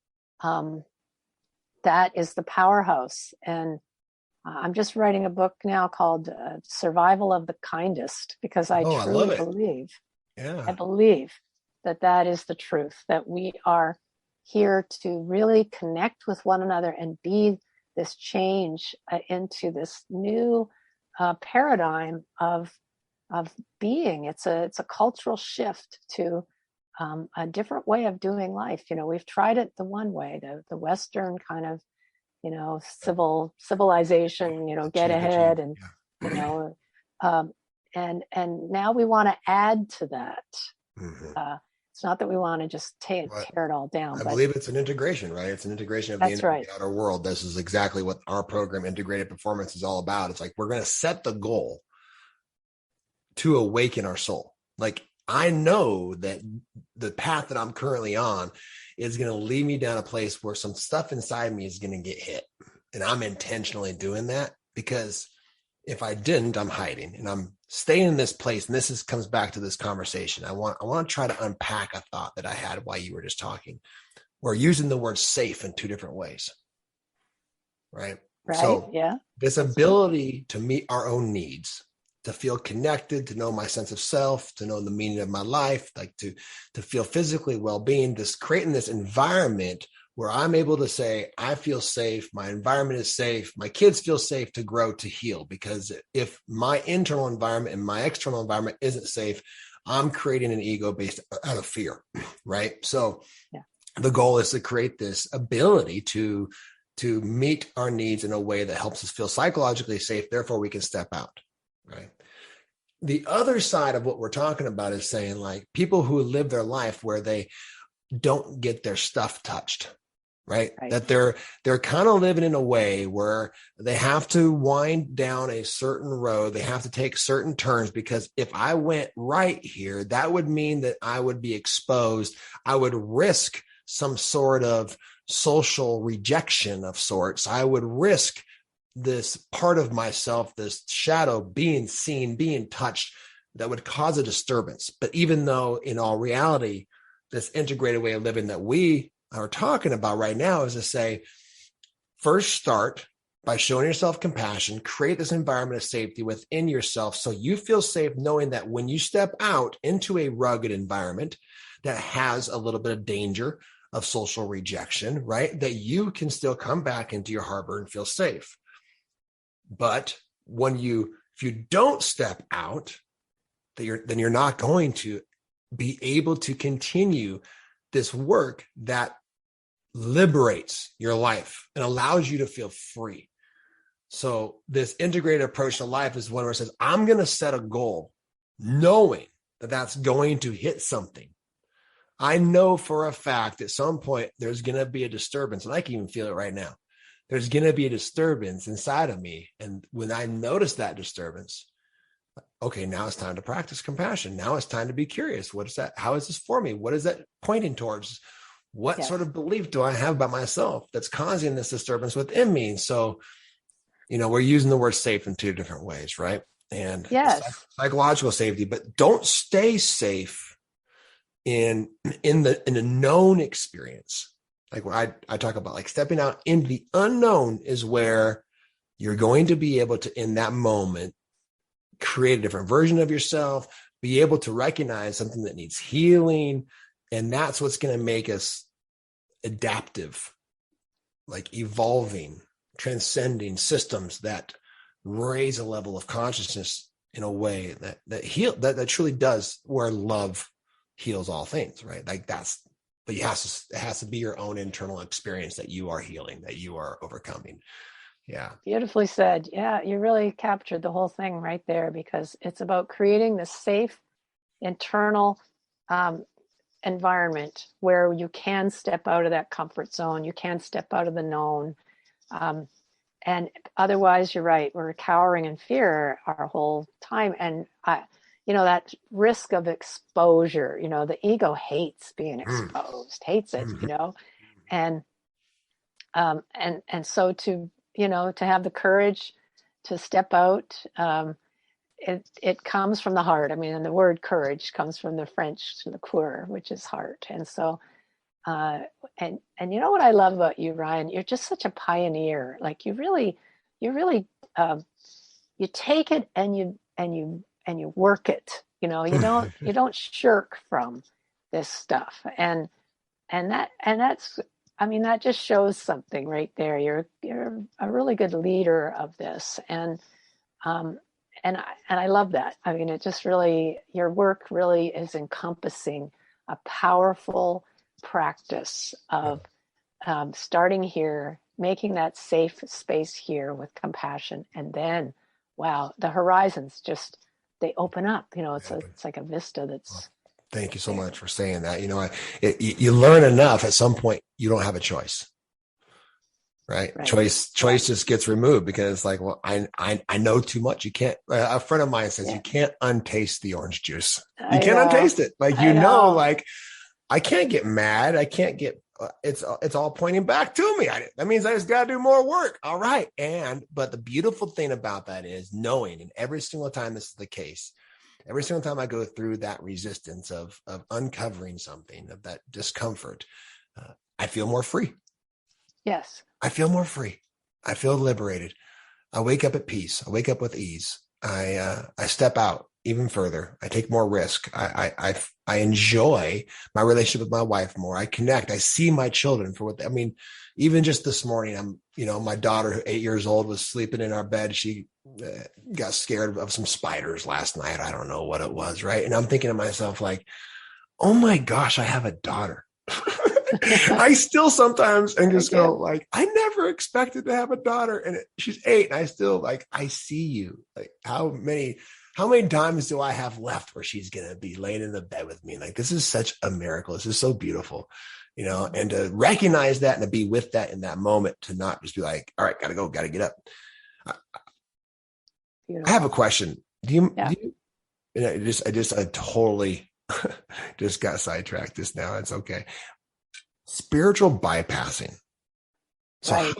Speaker 3: that is the powerhouse. And I'm just writing a book now called Survival of the Kindest, because I truly believe, I believe that is the truth, that we are here to really connect with one another and be this change into this new paradigm of being. It's a cultural shift to a different way of doing life. We've tried it the one way, the Western kind of, civilization, get ahead, and and now we want to add to that. It's not that we want to just tear it all down.
Speaker 2: I believe it's an integration, right? It's an integration of the inner and the outer world. This is exactly what our program, Integrated Performance, is all about. It's like, we're going to set the goal to awaken our soul. I know that the path that I'm currently on is going to lead me down a place where some stuff inside me is going to get hit. And I'm intentionally doing that, because if I didn't, I'm hiding and I'm staying in this place. And this comes back to this conversation. I want to try to unpack a thought that I had while you were just talking. We're using the word safe in two different ways, right? So this ability to meet our own needs, to feel connected, to know my sense of self, to know the meaning of my life, to feel physically well-being, creating this environment where I'm able to say, I feel safe, my environment is safe, my kids feel safe to grow, to heal. Because if my internal environment and my external environment isn't safe, I'm creating an ego based out of fear, right? So the goal is to create this ability to meet our needs in a way that helps us feel psychologically safe. Therefore, we can step out, right? The other side of what we're talking about is saying, people who live their life where they don't get their stuff touched, right? That they're kind of living in a way where they have to wind down a certain road. They have to take certain turns, because if I went right here, that would mean that I would be exposed. I would risk some sort of social rejection of sorts. I would risk this part of myself, this shadow being seen, being touched, that would cause a disturbance. But even though in all reality, this integrated way of living that we are talking about right now is to say, first start by showing yourself compassion, create this environment of safety within yourself so you feel safe knowing that when you step out into a rugged environment that has a little bit of danger of social rejection, right, that you can still come back into your harbor and feel safe. But if you don't step out, then you're not going to be able to continue this work that liberates your life and allows you to feel free. So this integrated approach to life is one where it says, I'm going to set a goal knowing that that's going to hit something. I know for a fact at some point there's going to be a disturbance, and I can even feel it right now. There's going to be a disturbance inside of me. And when I notice that disturbance, okay, now it's time to practice compassion. Now it's time to be curious. What is that? How is this for me? What is that pointing towards? What sort of belief do I have about myself that's causing this disturbance within me? So, we're using the word safe in two different ways, right? And psychological safety, but don't stay safe in a known experience. Like what I talk about, like stepping out into the unknown is where you're going to be able to, in that moment, create a different version of yourself, be able to recognize something that needs healing. And that's what's going to make us adaptive, like evolving, transcending systems that raise a level of consciousness in a way that truly does, where love heals all things, right? Like but it has to be your own internal experience that you are healing, that you are overcoming. Yeah.
Speaker 3: Beautifully said. Yeah, you really captured the whole thing right there, because it's about creating this safe internal environment where you can step out of that comfort zone, you can step out of the known. And otherwise, you're right, we're cowering in fear our whole time. And that risk of exposure, the ego hates being exposed, hates it, and so to have the courage to step out, it comes from the heart. I mean, and the word courage comes from the French, the coeur, which is heart. And so, and you know what I love about you, Ryan? You're just such a pioneer. Like you really, you take it and you work it. You don't shirk from this stuff. And that's, I mean, that just shows something right there. You're a really good leader of this, and I love that. I mean, it just really, your work really is encompassing a powerful practice of starting here, making that safe space here with compassion, and then, wow, the horizons they open up. It's like a vista that's.
Speaker 2: Thank you so much for saying that. You learn enough at some point, you don't have a choice, right? Choice just gets removed because it's like, well, I know too much. You can't, a friend of mine says you can't untaste the orange juice. You can't untaste it. Like, like I can't get mad. I can't get, it's all pointing back to me. That means I just got to do more work. All right. But the beautiful thing about that is knowing, and every single time this is the case, every single time I go through that resistance of uncovering something, of that discomfort, I feel more free.
Speaker 3: Yes.
Speaker 2: I feel more free. I feel liberated. I wake up at peace. I wake up with ease. I step out even further. I take more risk. I enjoy my relationship with my wife more. I connect. I see my children for what, even just this morning, my daughter, 8 years old, was sleeping in our bed. She got scared of some spiders last night. I don't know what it was. Right. And I'm thinking to myself, like, oh my gosh, I have a daughter. I still sometimes and just go like, I never expected to have a daughter, and she's 8. And I still like, I see you. Like how many times do I have left where she's going to be laying in the bed with me? Like, this is such a miracle. This is so beautiful, and to recognize that and to be with that in that moment, to not just be like, all right, got to go, got to get up. I have a question. I totally just got sidetracked just now. It's okay. Spiritual bypassing. So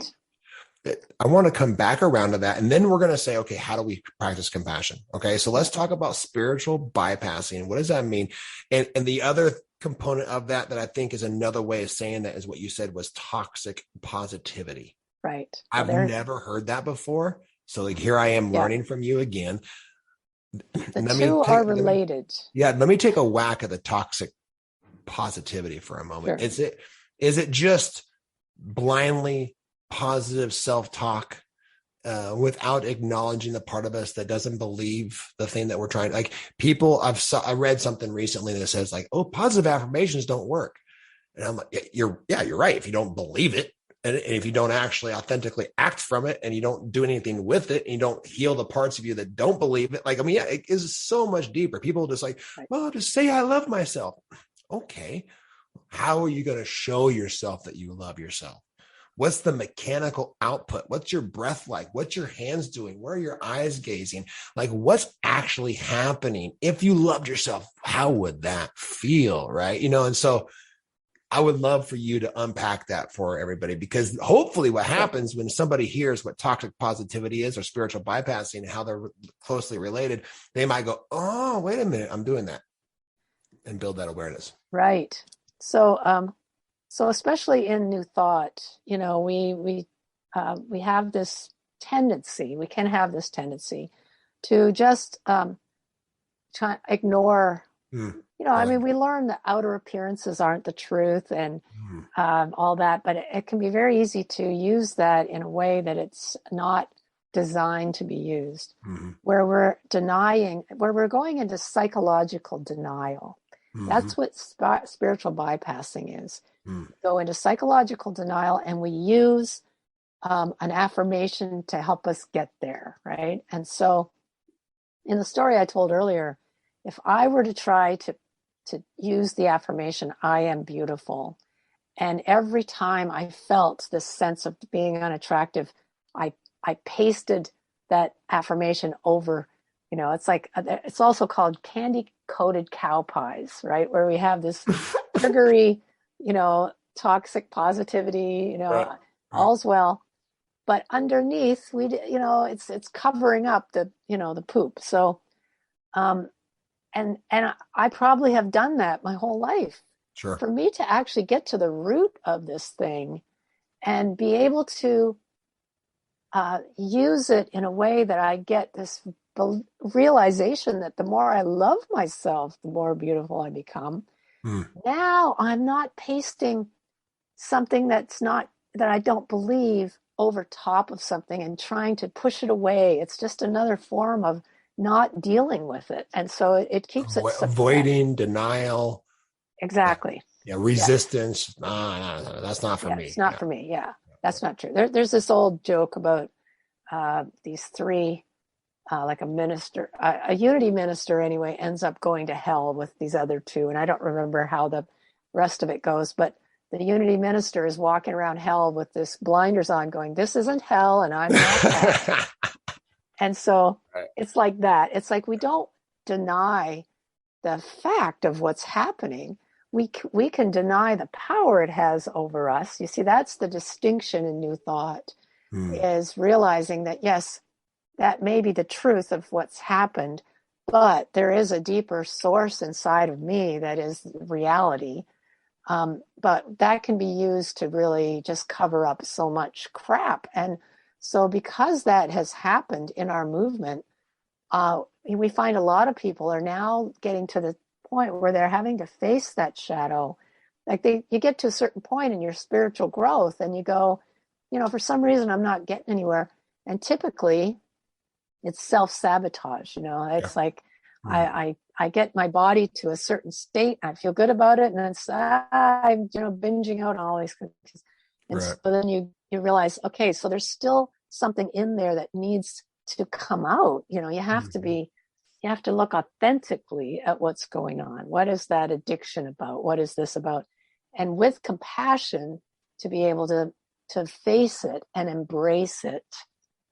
Speaker 2: I want to come back around to that. And then we're going to say, okay, how do we practice compassion? Okay. So let's talk about spiritual bypassing. What does that mean? And the other component of that I think is another way of saying that is what you said was toxic positivity.
Speaker 3: Right.
Speaker 2: I've never heard that before. So like, here I am learning from you again.
Speaker 3: The two are related.
Speaker 2: Let me take a whack at the toxic positivity for a moment.
Speaker 3: Sure.
Speaker 2: Is it just blindly positive self-talk without acknowledging the part of us that doesn't believe the thing that we're trying? Like people, I read something recently that says like, oh, positive affirmations don't work. And I'm like, you're right. If you don't believe it, and if you don't actually authentically act from it, and you don't do anything with it, and you don't heal the parts of you that don't believe it, like, I mean, it is so much deeper. People just like, well, just say I love myself. Okay. How are you going to show yourself that you love yourself? What's the mechanical output? What's your breath like? What's your hands doing? Where are your eyes gazing? Like, what's actually happening? If you loved yourself, how would that feel? Right. And so I would love for you to unpack that for everybody, because hopefully what happens when somebody hears what toxic positivity is or spiritual bypassing, how they're closely related, they might go, oh, wait a minute, I'm doing that, and build that awareness.
Speaker 3: Right. So especially in New Thought, we have this tendency, we can have this tendency to just ignore. I mean, we learn that outer appearances aren't the truth and all that, but it can be very easy to use that in a way that it's not designed to be used, where we're going into psychological denial. That's what spiritual bypassing is. Go into psychological denial, and we use an affirmation to help us get there, right? And so in the story I told earlier, if I were to try to use the affirmation, I am beautiful, and every time I felt this sense of being unattractive, I pasted that affirmation over. It's like, it's also called candy coated cow pies, right? Where we have this sugary, toxic positivity,
Speaker 2: Right.
Speaker 3: all's well, but underneath it's covering up the poop. So, and I probably have done that my whole life.
Speaker 2: Sure.
Speaker 3: For me to actually get to the root of this thing and be able to use it in a way that I get this realization that the more I love myself, the more beautiful I become. Now I'm not pasting something that I don't believe over top of something and trying to push it away. It's just another form of not dealing with it. And so it keeps it
Speaker 2: avoiding, denial.
Speaker 3: Exactly.
Speaker 2: Yeah. Resistance. No, that's not for me.
Speaker 3: It's not for me. Yeah. That's not true. There's this old joke about these three, like a minister, a unity minister anyway, ends up going to hell with these other two. And I don't remember how the rest of it goes, but the unity minister is walking around hell with this blinders on going, this isn't hell and I'm not hell. And so it's like that. It's like we don't deny the fact of what's happening. We can deny the power it has over us. You see, that's the distinction in New Thought, is realizing that, yes, that may be the truth of what's happened, but there is a deeper source inside of me that is reality. But that can be used to really just cover up so much crap. And so because that has happened in our movement, we find a lot of people are now getting to the point where they're having to face that shadow. Like you get to a certain point in your spiritual growth and you go, for some reason I'm not getting anywhere. And typically it's self-sabotage. It's like I get my body to a certain state, I feel good about it, and then I'm binging out on all these cookies. And so then you realize, okay, so there's still something in there that needs to come out. You have to look authentically at what's going on. What is that addiction about? What is this about? And with compassion, to be able to face it and embrace it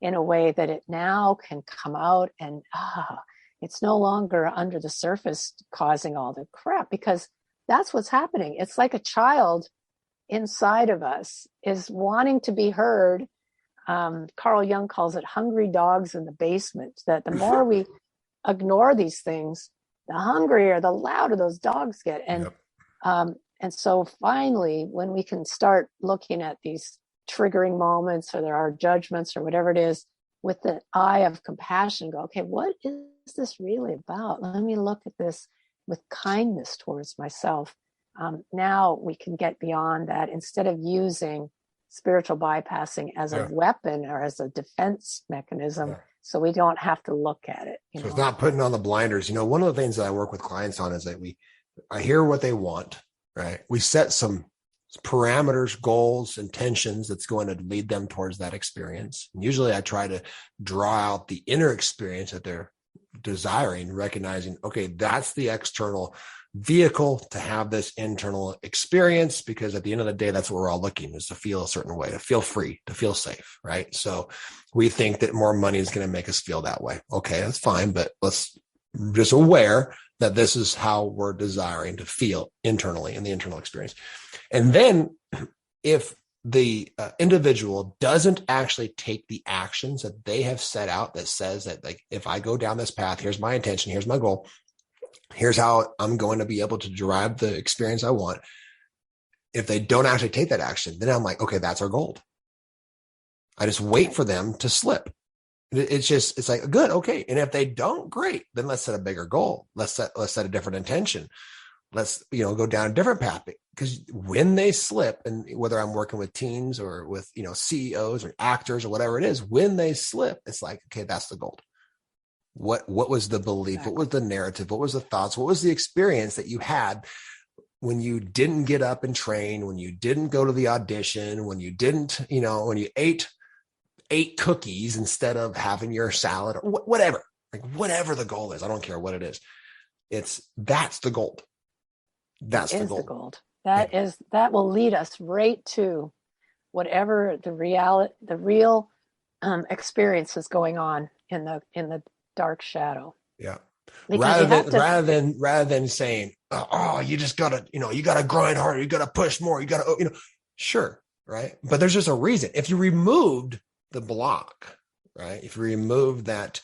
Speaker 3: in a way that it now can come out and it's no longer under the surface causing all the crap, because that's what's happening. It's like a child inside of us is wanting to be heard, Carl Jung calls it hungry dogs in the basement, that the more we ignore these things, the hungrier, the louder those dogs get.
Speaker 2: Yep.
Speaker 3: And so finally, when we can start looking at these triggering moments or there are judgments or whatever it is with the eye of compassion, go, okay, what is this really about? Let me look at this with kindness towards myself. Now we can get beyond that instead of using spiritual bypassing as a weapon or as a defense mechanism. So we don't have to look at it.
Speaker 2: So it's not putting on the blinders. One of the things that I work with clients on is that I hear what they want, right? We set some parameters, goals, intentions that's going to lead them towards that experience. And usually I try to draw out the inner experience that they're desiring, recognizing, okay, that's the external vehicle to have this internal experience, because at the end of the day, that's what we're all looking, is to feel a certain way, to feel free, to feel safe, right? So we think that more money is going to make us feel that way. Okay, that's fine, but let's just aware that this is how we're desiring to feel internally in the internal experience. And then if the individual doesn't actually take the actions that they have set out, that says that, like, if I go down this path, here's my intention, here's my goal, here's how I'm going to be able to derive the experience I want. If they don't actually take that action, then I'm like, okay, that's our gold. I just wait for them to slip. It's like, good. Okay. And if they don't, great. Then let's set a bigger goal. Let's set a different intention. Let's, go down a different path, because when they slip, and whether I'm working with teams or with, CEOs or actors or whatever it is, when they slip, it's like, okay, that's the gold. What was the belief? What was the narrative? What was the thoughts? What was the experience that you had when you didn't get up and train, when you didn't go to the audition, when you didn't, when you ate cookies instead of having your salad, or whatever, like whatever the goal is, I don't care what it is. That's the gold. That's the gold.
Speaker 3: That will lead us right to whatever the real experience is going on in the dark shadow.
Speaker 2: Yeah.
Speaker 3: Because
Speaker 2: rather than saying, oh, you just gotta, you gotta grind harder, you gotta push more, you gotta, sure. Right. But there's just a reason. If you removed the block, right? If you remove that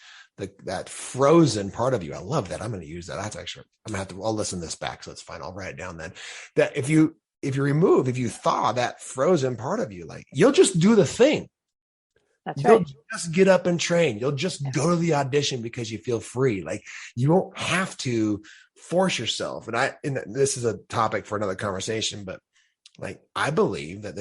Speaker 2: frozen part of you, I love that. I'm going to use that. That's actually, I'll listen to this back. So it's fine. I'll write it down then. That if you thaw that frozen part of you, like, you'll just do the thing.
Speaker 3: That's
Speaker 2: You'll
Speaker 3: right.
Speaker 2: just get up and train. You'll just go to the audition because you feel free. Like, you won't have to force yourself. And this is a topic for another conversation, but like, I believe that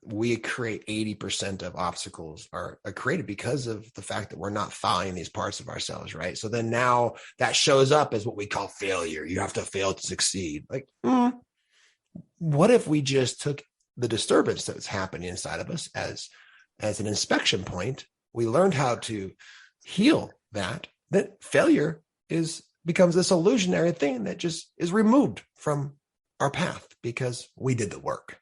Speaker 2: we create 80% of obstacles are created because of the fact that we're not thawing these parts of ourselves, right? So then now that shows up as what we call failure. You have to fail to succeed. Like, what if we just took the disturbance that's happening inside of us as an inspection point? We learned how to heal that failure becomes this illusionary thing that just is removed from our path because we did the work.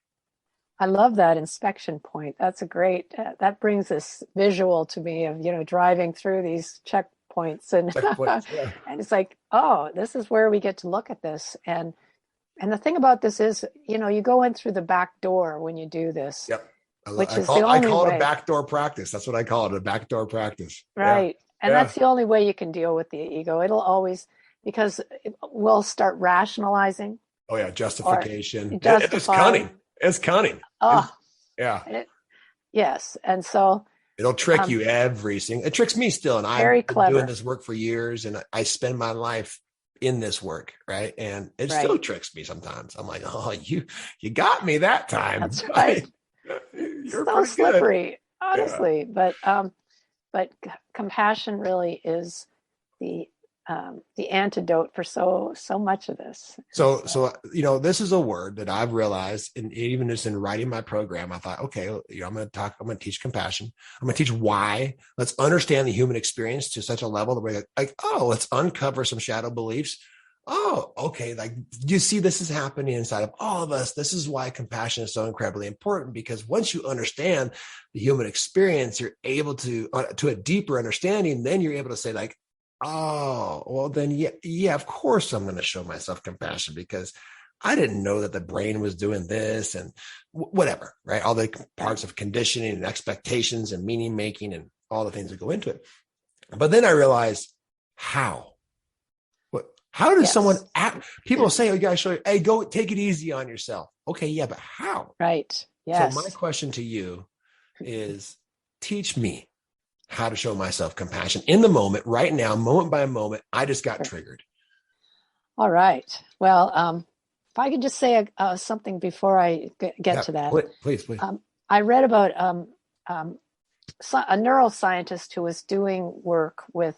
Speaker 3: I love that inspection point. That's a great, that brings this visual to me of, driving through these checkpoints and,
Speaker 2: Yeah.
Speaker 3: and it's like, oh, this is where we get to look at this. And the thing about this is, you go in through the back door when you do this.
Speaker 2: Yep.
Speaker 3: I call
Speaker 2: it a backdoor practice. That's what I call it, a backdoor practice.
Speaker 3: Right. Yeah. And that's the only way you can deal with the ego. It'll always, because we'll start rationalizing.
Speaker 2: Oh yeah. Justification.
Speaker 3: It's cunning.
Speaker 2: It's cunning.
Speaker 3: Oh,
Speaker 2: Yes.
Speaker 3: And so
Speaker 2: it'll trick you it tricks me still. And I've been doing this work for years, and I spend my life in this work. Right. And it still tricks me sometimes. I'm like, oh, you got me that time.
Speaker 3: That's right.
Speaker 2: You're
Speaker 3: so slippery,
Speaker 2: good.
Speaker 3: honestly. Yeah. But compassion really is the antidote for so much of this.
Speaker 2: So this is a word that I've realized, and even just in writing my program, I thought, okay, I'm going to teach compassion. I'm going to teach why. Let's understand the human experience to such a level that we're like, oh, let's uncover some shadow beliefs. Oh, okay. Like, you see, this is happening inside of all of us. This is why compassion is so incredibly important, because once you understand the human experience, you're able to a deeper understanding. Then you're able to say, like, oh, well then, yeah, of course I'm going to show myself compassion, because I didn't know that the brain was doing this and whatever, right? All the parts of conditioning and expectations and meaning making and all the things that go into it. But then I realized how. How does someone act? People say, oh, you gotta show you, hey, go take it easy on yourself. Okay, yeah, but how?
Speaker 3: Right. Yes.
Speaker 2: So my question to you is teach me how to show myself compassion in the moment, right now, moment by moment. I just got triggered.
Speaker 3: All right. Well, if I could just say something before I get to that.
Speaker 2: Please.
Speaker 3: I read about a neuroscientist who was doing work with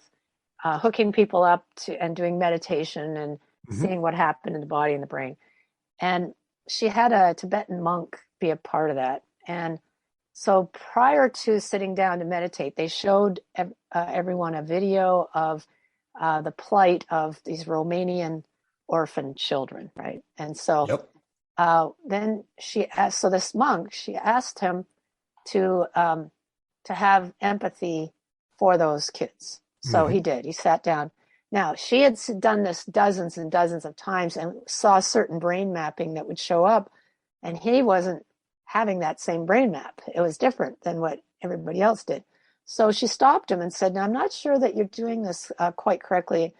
Speaker 3: hooking people up to and doing meditation and seeing what happened in the body and the brain. And she had a Tibetan monk be a part of that. And so prior to sitting down to meditate, they showed everyone a video of the plight of these Romanian orphan children, right? And so then she asked, so this monk, she asked him to have empathy for those kids. So he did. He sat down. Now, she had done this dozens and dozens of times and saw certain brain mapping that would show up, and he wasn't having that same brain map. It was different than what everybody else did. So she stopped him and said, now, I'm not sure that you're doing this quite correctly.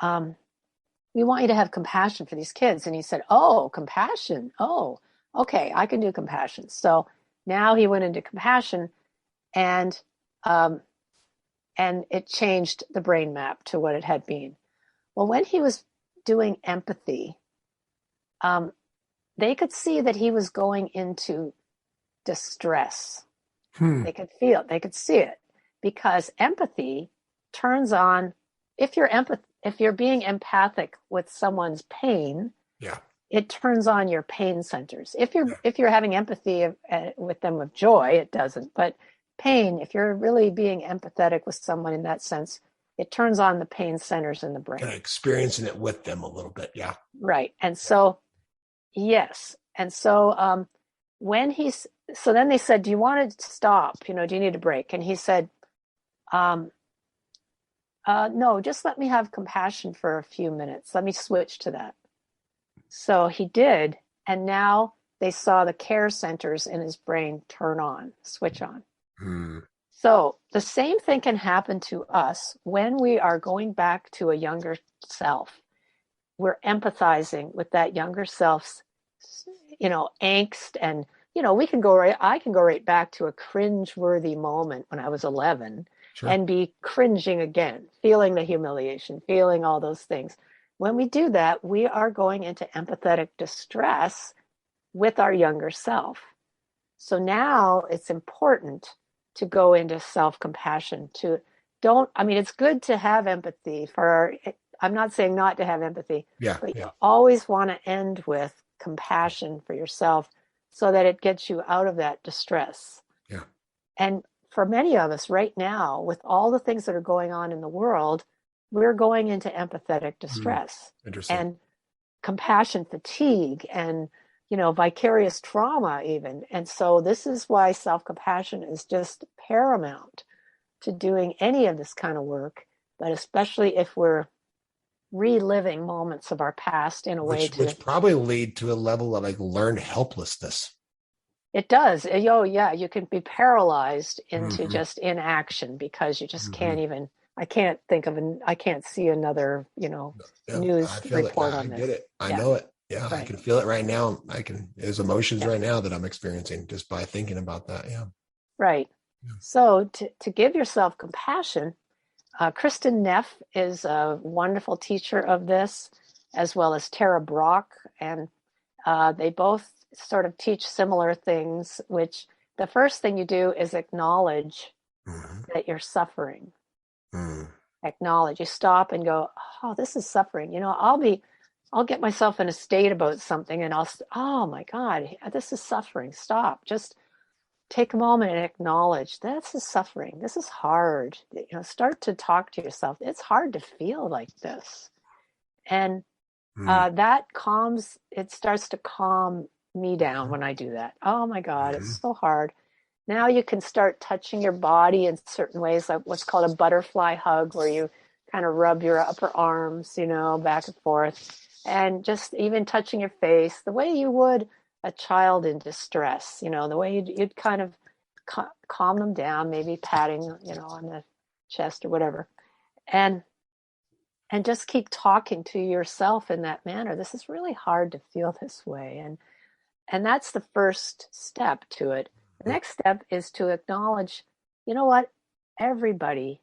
Speaker 3: We want you to have compassion for these kids. And he said, oh, compassion. Oh, okay, I can do compassion. So now he went into compassion, and it changed the brain map to what it had been. Well, when he was doing empathy, they could see that he was going into distress. They could feel it, they could see it, because empathy turns on, if you're being empathic with someone's pain, it turns on your pain centers. If you're having empathy with them with joy, it doesn't. But pain, if you're really being empathetic with someone in that sense, it turns on the pain centers in the brain.
Speaker 2: Kind of experiencing it with them a little bit. Yeah.
Speaker 3: Right. And so, yes. And so so then they said, do you want to stop? Do you need a break? And he said, no, just let me have compassion for a few minutes. Let me switch to that. So he did. And now they saw the care centers in his brain switch on. So the same thing can happen to us when we are going back to a younger self. We're empathizing with that younger self's, angst, and I can go right back to a cringe-worthy moment when I was 11 and be cringing again, feeling the humiliation, feeling all those things. When we do that, we are going into empathetic distress with our younger self. So now it's important to go into self-compassion, it's good to have empathy I'm not saying not to have empathy, but you always want to end with compassion for yourself so that it gets you out of that distress.
Speaker 2: Yeah.
Speaker 3: And for many of us right now, with all the things that are going on in the world, we're going into empathetic distress and compassion fatigue and vicarious trauma even. And so this is why self-compassion is just paramount to doing any of this kind of work, but especially if we're reliving moments of our past in a way
Speaker 2: which probably lead to a level of learned helplessness.
Speaker 3: It does. Oh yeah, you can be paralyzed into just inaction because you just can't even. I can't see another news report on this.
Speaker 2: I get it. I know it. Yeah, right. I can feel it right now. There's emotions right now that I'm experiencing just by thinking about that. Yeah.
Speaker 3: Right. Yeah. So to give yourself compassion, Kristen Neff is a wonderful teacher of this, as well as Tara Brock, and they both sort of teach similar things, which the first thing you do is acknowledge that you're suffering. Acknowledge. You stop and go, oh, this is suffering. I'll get myself in a state about something and oh my God, this is suffering. Stop. Just take a moment and acknowledge this is suffering. This is hard. Start to talk to yourself. It's hard to feel like this. And that it starts to calm me down when I do that. Oh my God, it's so hard. Now you can start touching your body in certain ways, like what's called a butterfly hug, where you kind of rub your upper arms, back and forth. And just even touching your face, the way you would a child in distress, the way you'd kind of calm them down, maybe patting, on the chest or whatever. And and just keep talking to yourself in that manner. This is really hard to feel this way. And that's the first step to it. The next step is to acknowledge, you know what? Everybody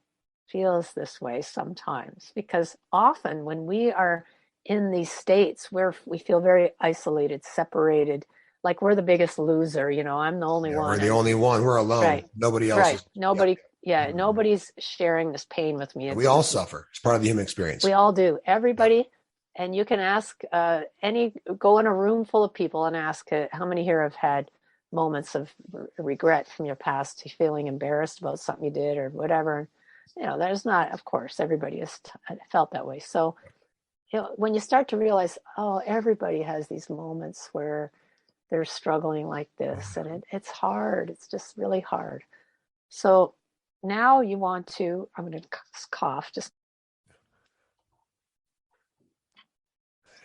Speaker 3: feels this way sometimes, because often when we are in these states where we feel very isolated, separated, like we're the biggest loser, I'm the only
Speaker 2: Yeah,
Speaker 3: one.
Speaker 2: we're the only one. We're alone.
Speaker 3: Right.
Speaker 2: Nobody else
Speaker 3: Right.
Speaker 2: is.
Speaker 3: Nobody,
Speaker 2: Yeah.
Speaker 3: nobody's sharing this pain with me.
Speaker 2: We all suffer. It's part of the human experience.
Speaker 3: We all do.
Speaker 2: Yeah.
Speaker 3: Everybody. And you can ask go in a room full of people and ask how many here have had moments of regret from your past, feeling embarrassed about something you did or whatever. There's not, of course, everybody has felt that way. So, when you start to realize, oh, everybody has these moments where they're struggling like this, and it's hard. It's just really hard. So now you want to, I'm going to cough, just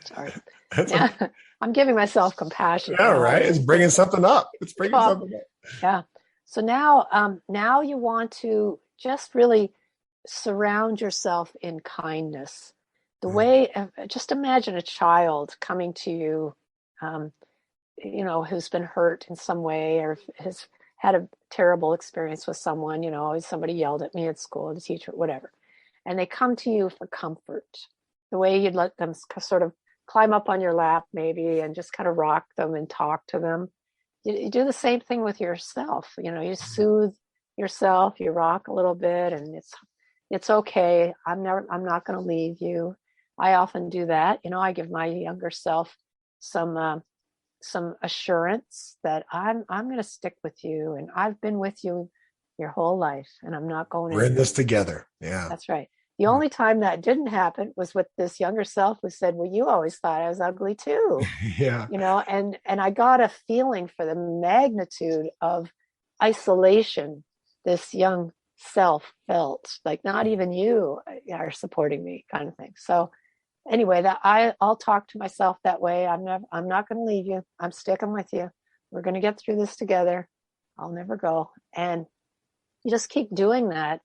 Speaker 3: sorry. Now, I'm giving myself compassion.
Speaker 2: Yeah, right. It's bringing something up. It's bringing something up.
Speaker 3: Yeah. So now you want to just really surround yourself in kindness. The way, just imagine a child coming to you, who's been hurt in some way or has had a terrible experience with someone, somebody yelled at me at school, the teacher, whatever. And they come to you for comfort. The way you'd let them sort of climb up on your lap maybe and just kind of rock them and talk to them. You do the same thing with yourself. You soothe yourself, you rock a little bit, and it's okay. I'm not going to leave you. I often do that. I give my younger self some assurance that I'm going to stick with you, and I've been with you your whole life, and I'm not going.
Speaker 2: We're in this together. Yeah,
Speaker 3: that's right. The only time that didn't happen was with this younger self who said, well, you always thought I was ugly too.
Speaker 2: Yeah.
Speaker 3: And I got a feeling for the magnitude of isolation this young self felt, like not even you are supporting me, kind of thing. So anyway, I'll talk to myself that way. I'm not going to leave you. I'm sticking with you. We're going to get through this together. I'll never go. And you just keep doing that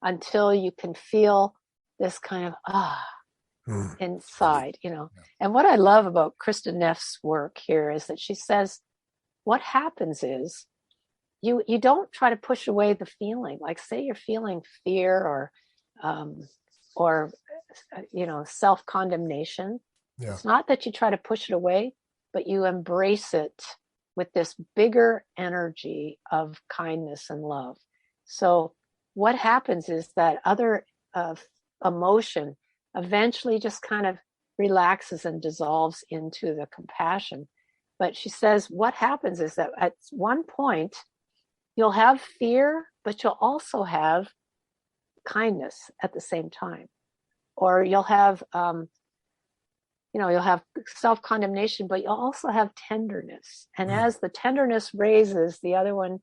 Speaker 3: until you can feel this kind of inside, And what I love about Krista Neff's work here is that she says what happens is you don't try to push away the feeling. Like, say you're feeling fear or self-condemnation. Yeah. It's not that you try to push it away, but you embrace it with this bigger energy of kindness and love. So what happens is that other emotion eventually just kind of relaxes and dissolves into the compassion. But she says what happens is that at one point you'll have fear, but you'll also have kindness at the same time. Or you'll have, you'll have self-condemnation, but you'll also have tenderness. And as the tenderness raises, the other one,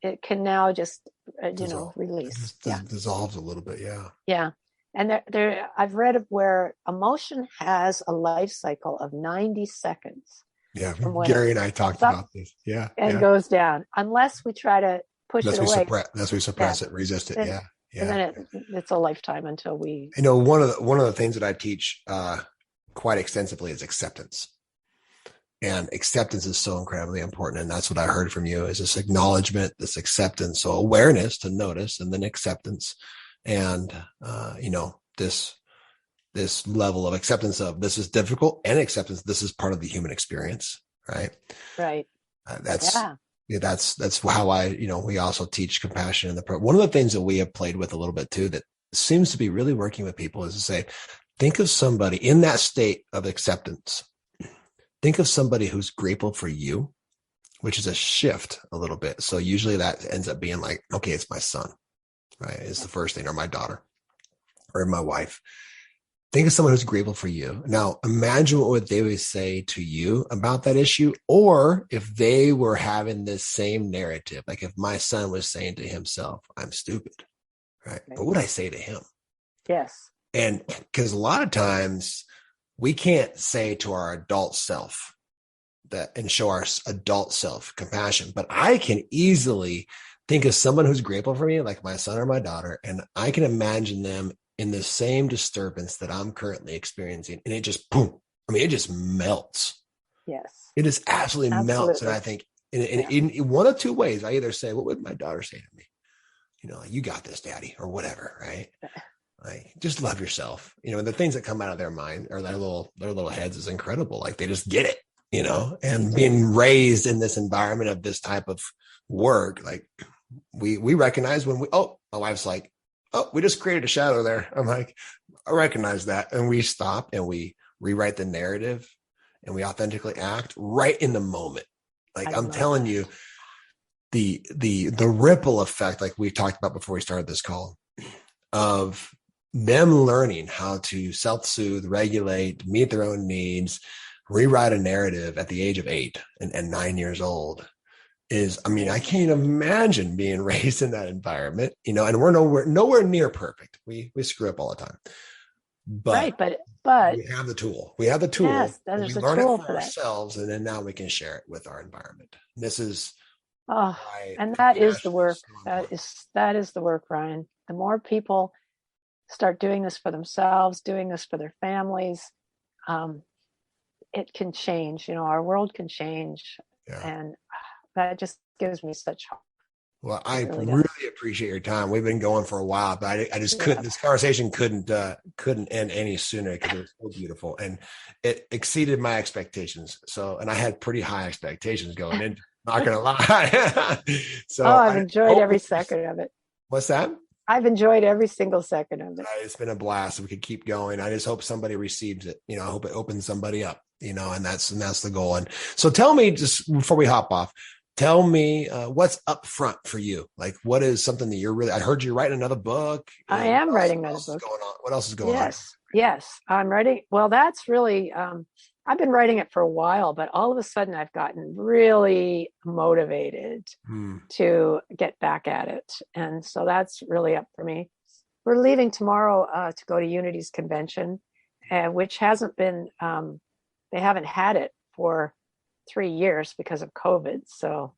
Speaker 3: it can now just, release.
Speaker 2: It dissolves a little bit. Yeah.
Speaker 3: Yeah. And there, I've read where emotion has a life cycle of 90 seconds.
Speaker 2: Yeah. Gary and I talked about this. Yeah.
Speaker 3: And goes down unless we try to push it away.
Speaker 2: Unless we suppress it, resist it. Yeah.
Speaker 3: And then it's a lifetime until we.
Speaker 2: One of the things that I teach quite extensively is acceptance. And acceptance is so incredibly important. And that's what I heard from you, is this acknowledgement, this acceptance. So awareness to notice, and then acceptance. And, this level of acceptance of this is difficult, and acceptance, this is part of the human experience. Right.
Speaker 3: Right.
Speaker 2: That's how we also teach compassion in the program. One of the things that we have played with a little bit too, that seems to be really working with people, is to say, think of somebody in that state of acceptance. Think of somebody who's grateful for you, which is a shift a little bit. So usually that ends up being like, okay, it's my son, right? It's the first thing, or my daughter, or my wife. Think of someone who's grateful for you. Now, imagine what they would say to you about that issue, or if they were having this same narrative, like if my son was saying to himself, I'm stupid, right? What would I say to him?
Speaker 3: Yes.
Speaker 2: And because a lot of times we can't say to our adult self that and show our adult self compassion, but I can easily think of someone who's grateful for me, like my son or my daughter, and I can imagine them in the same disturbance that I'm currently experiencing. And it just, boom, I mean, it just melts.
Speaker 3: Yes.
Speaker 2: It just absolutely melts. And
Speaker 3: Absolutely.
Speaker 2: I think in one of two ways, I either say, what would my daughter say to me? Like, you got this, daddy, or whatever, right? Like, just love yourself. And the things that come out of their mind or their little heads is incredible. Like, they just get it, and being raised in this environment of this type of work, like we recognize when my wife's like, oh, we just created a shadow there. I'm like, I recognize that. And we stop and we rewrite the narrative and we authentically act right in the moment. Like, I'm telling you, the ripple effect, like we talked about before we started this call, of them learning how to self-soothe, regulate, meet their own needs, rewrite a narrative at the age of 8 and 9 years old is, I mean, I can't imagine being raised in that environment, and we're nowhere near perfect. We screw up all the time, but we have the tool. We have the tool.
Speaker 3: Yes, there's
Speaker 2: we
Speaker 3: a
Speaker 2: learn
Speaker 3: tool
Speaker 2: it for
Speaker 3: for that.
Speaker 2: ourselves, and then now we can share it with our environment. This is
Speaker 3: and that is the work. That is the work, Ryan. The more people start doing this for themselves, doing this for their families, it can change. Our world can change, and that just gives me such hope.
Speaker 2: Well, I really appreciate your time. We've been going for a while, but I just couldn't. This conversation couldn't end any sooner because it was so beautiful and it exceeded my expectations. So, and I had pretty high expectations going in. Not gonna lie. So,
Speaker 3: I've enjoyed every second of it.
Speaker 2: What's that?
Speaker 3: I've enjoyed every single second of it.
Speaker 2: It's been a blast. We could keep going. I just hope somebody receives it. I hope it opens somebody up. And that's the goal. And so, tell me, just before we hop off, tell me what's up front for you. Like, what is something that you're really, I heard you're writing another book.
Speaker 3: I am writing another book.
Speaker 2: What else is going on?
Speaker 3: Yes. I'm writing. Well, that's really, I've been writing it for a while, but all of a sudden I've gotten really motivated to get back at it. And so that's really up for me. We're leaving tomorrow to go to Unity's convention, which hasn't been, they haven't had it for 3 years because of COVID. So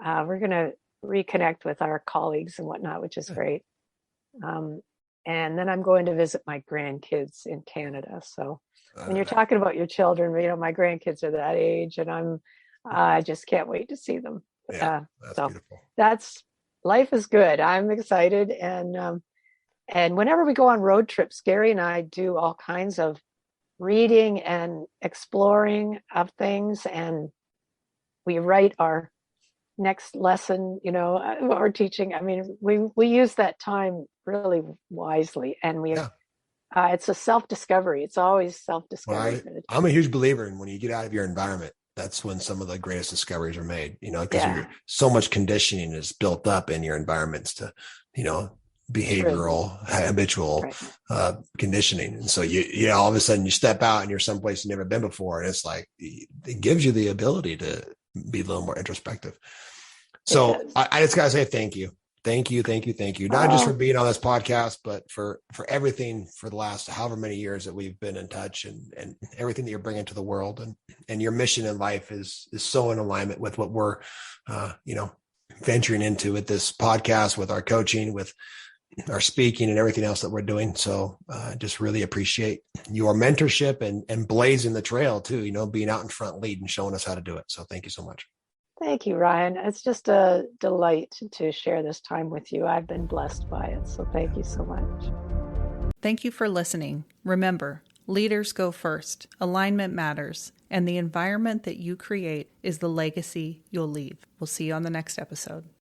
Speaker 3: we're going to reconnect with our colleagues and whatnot, which is great. And then I'm going to visit my grandkids in Canada. So when you're talking about your children, my grandkids are that age and I just can't wait to see them.
Speaker 2: Yeah, that's beautiful.
Speaker 3: Life is good. I'm excited. And whenever we go on road trips, Gary and I do all kinds of reading and exploring of things, and we write our next lesson, or teaching. I mean, we use that time really wisely, and it's a self-discovery. It's always self-discovery.
Speaker 2: Well, I'm a huge believer in when you get out of your environment, that's when some of the greatest discoveries are made, because so much conditioning is built up in your environments to, behavioral, habitual conditioning. And so you all of a sudden you step out and you're someplace you've never been before. And it's like, it gives you the ability to be a little more introspective. So I just got to say, thank you. Thank you. Not just for being on this podcast, but for everything for the last however many years that we've been in touch and everything that you're bringing to the world and your mission in life is so in alignment with what we're, venturing into with this podcast, with our coaching, with our speaking and everything else that we're doing. So just really appreciate your mentorship and blazing the trail too, being out in front leading, showing us how to do it. So thank you so much.
Speaker 3: Thank you, Ryan. It's just a delight to share this time with you. I've been blessed by it. So thank you so much.
Speaker 1: Thank you for listening. Remember, leaders go first. Alignment matters. And the environment that you create is the legacy you'll leave. We'll see you on the next episode.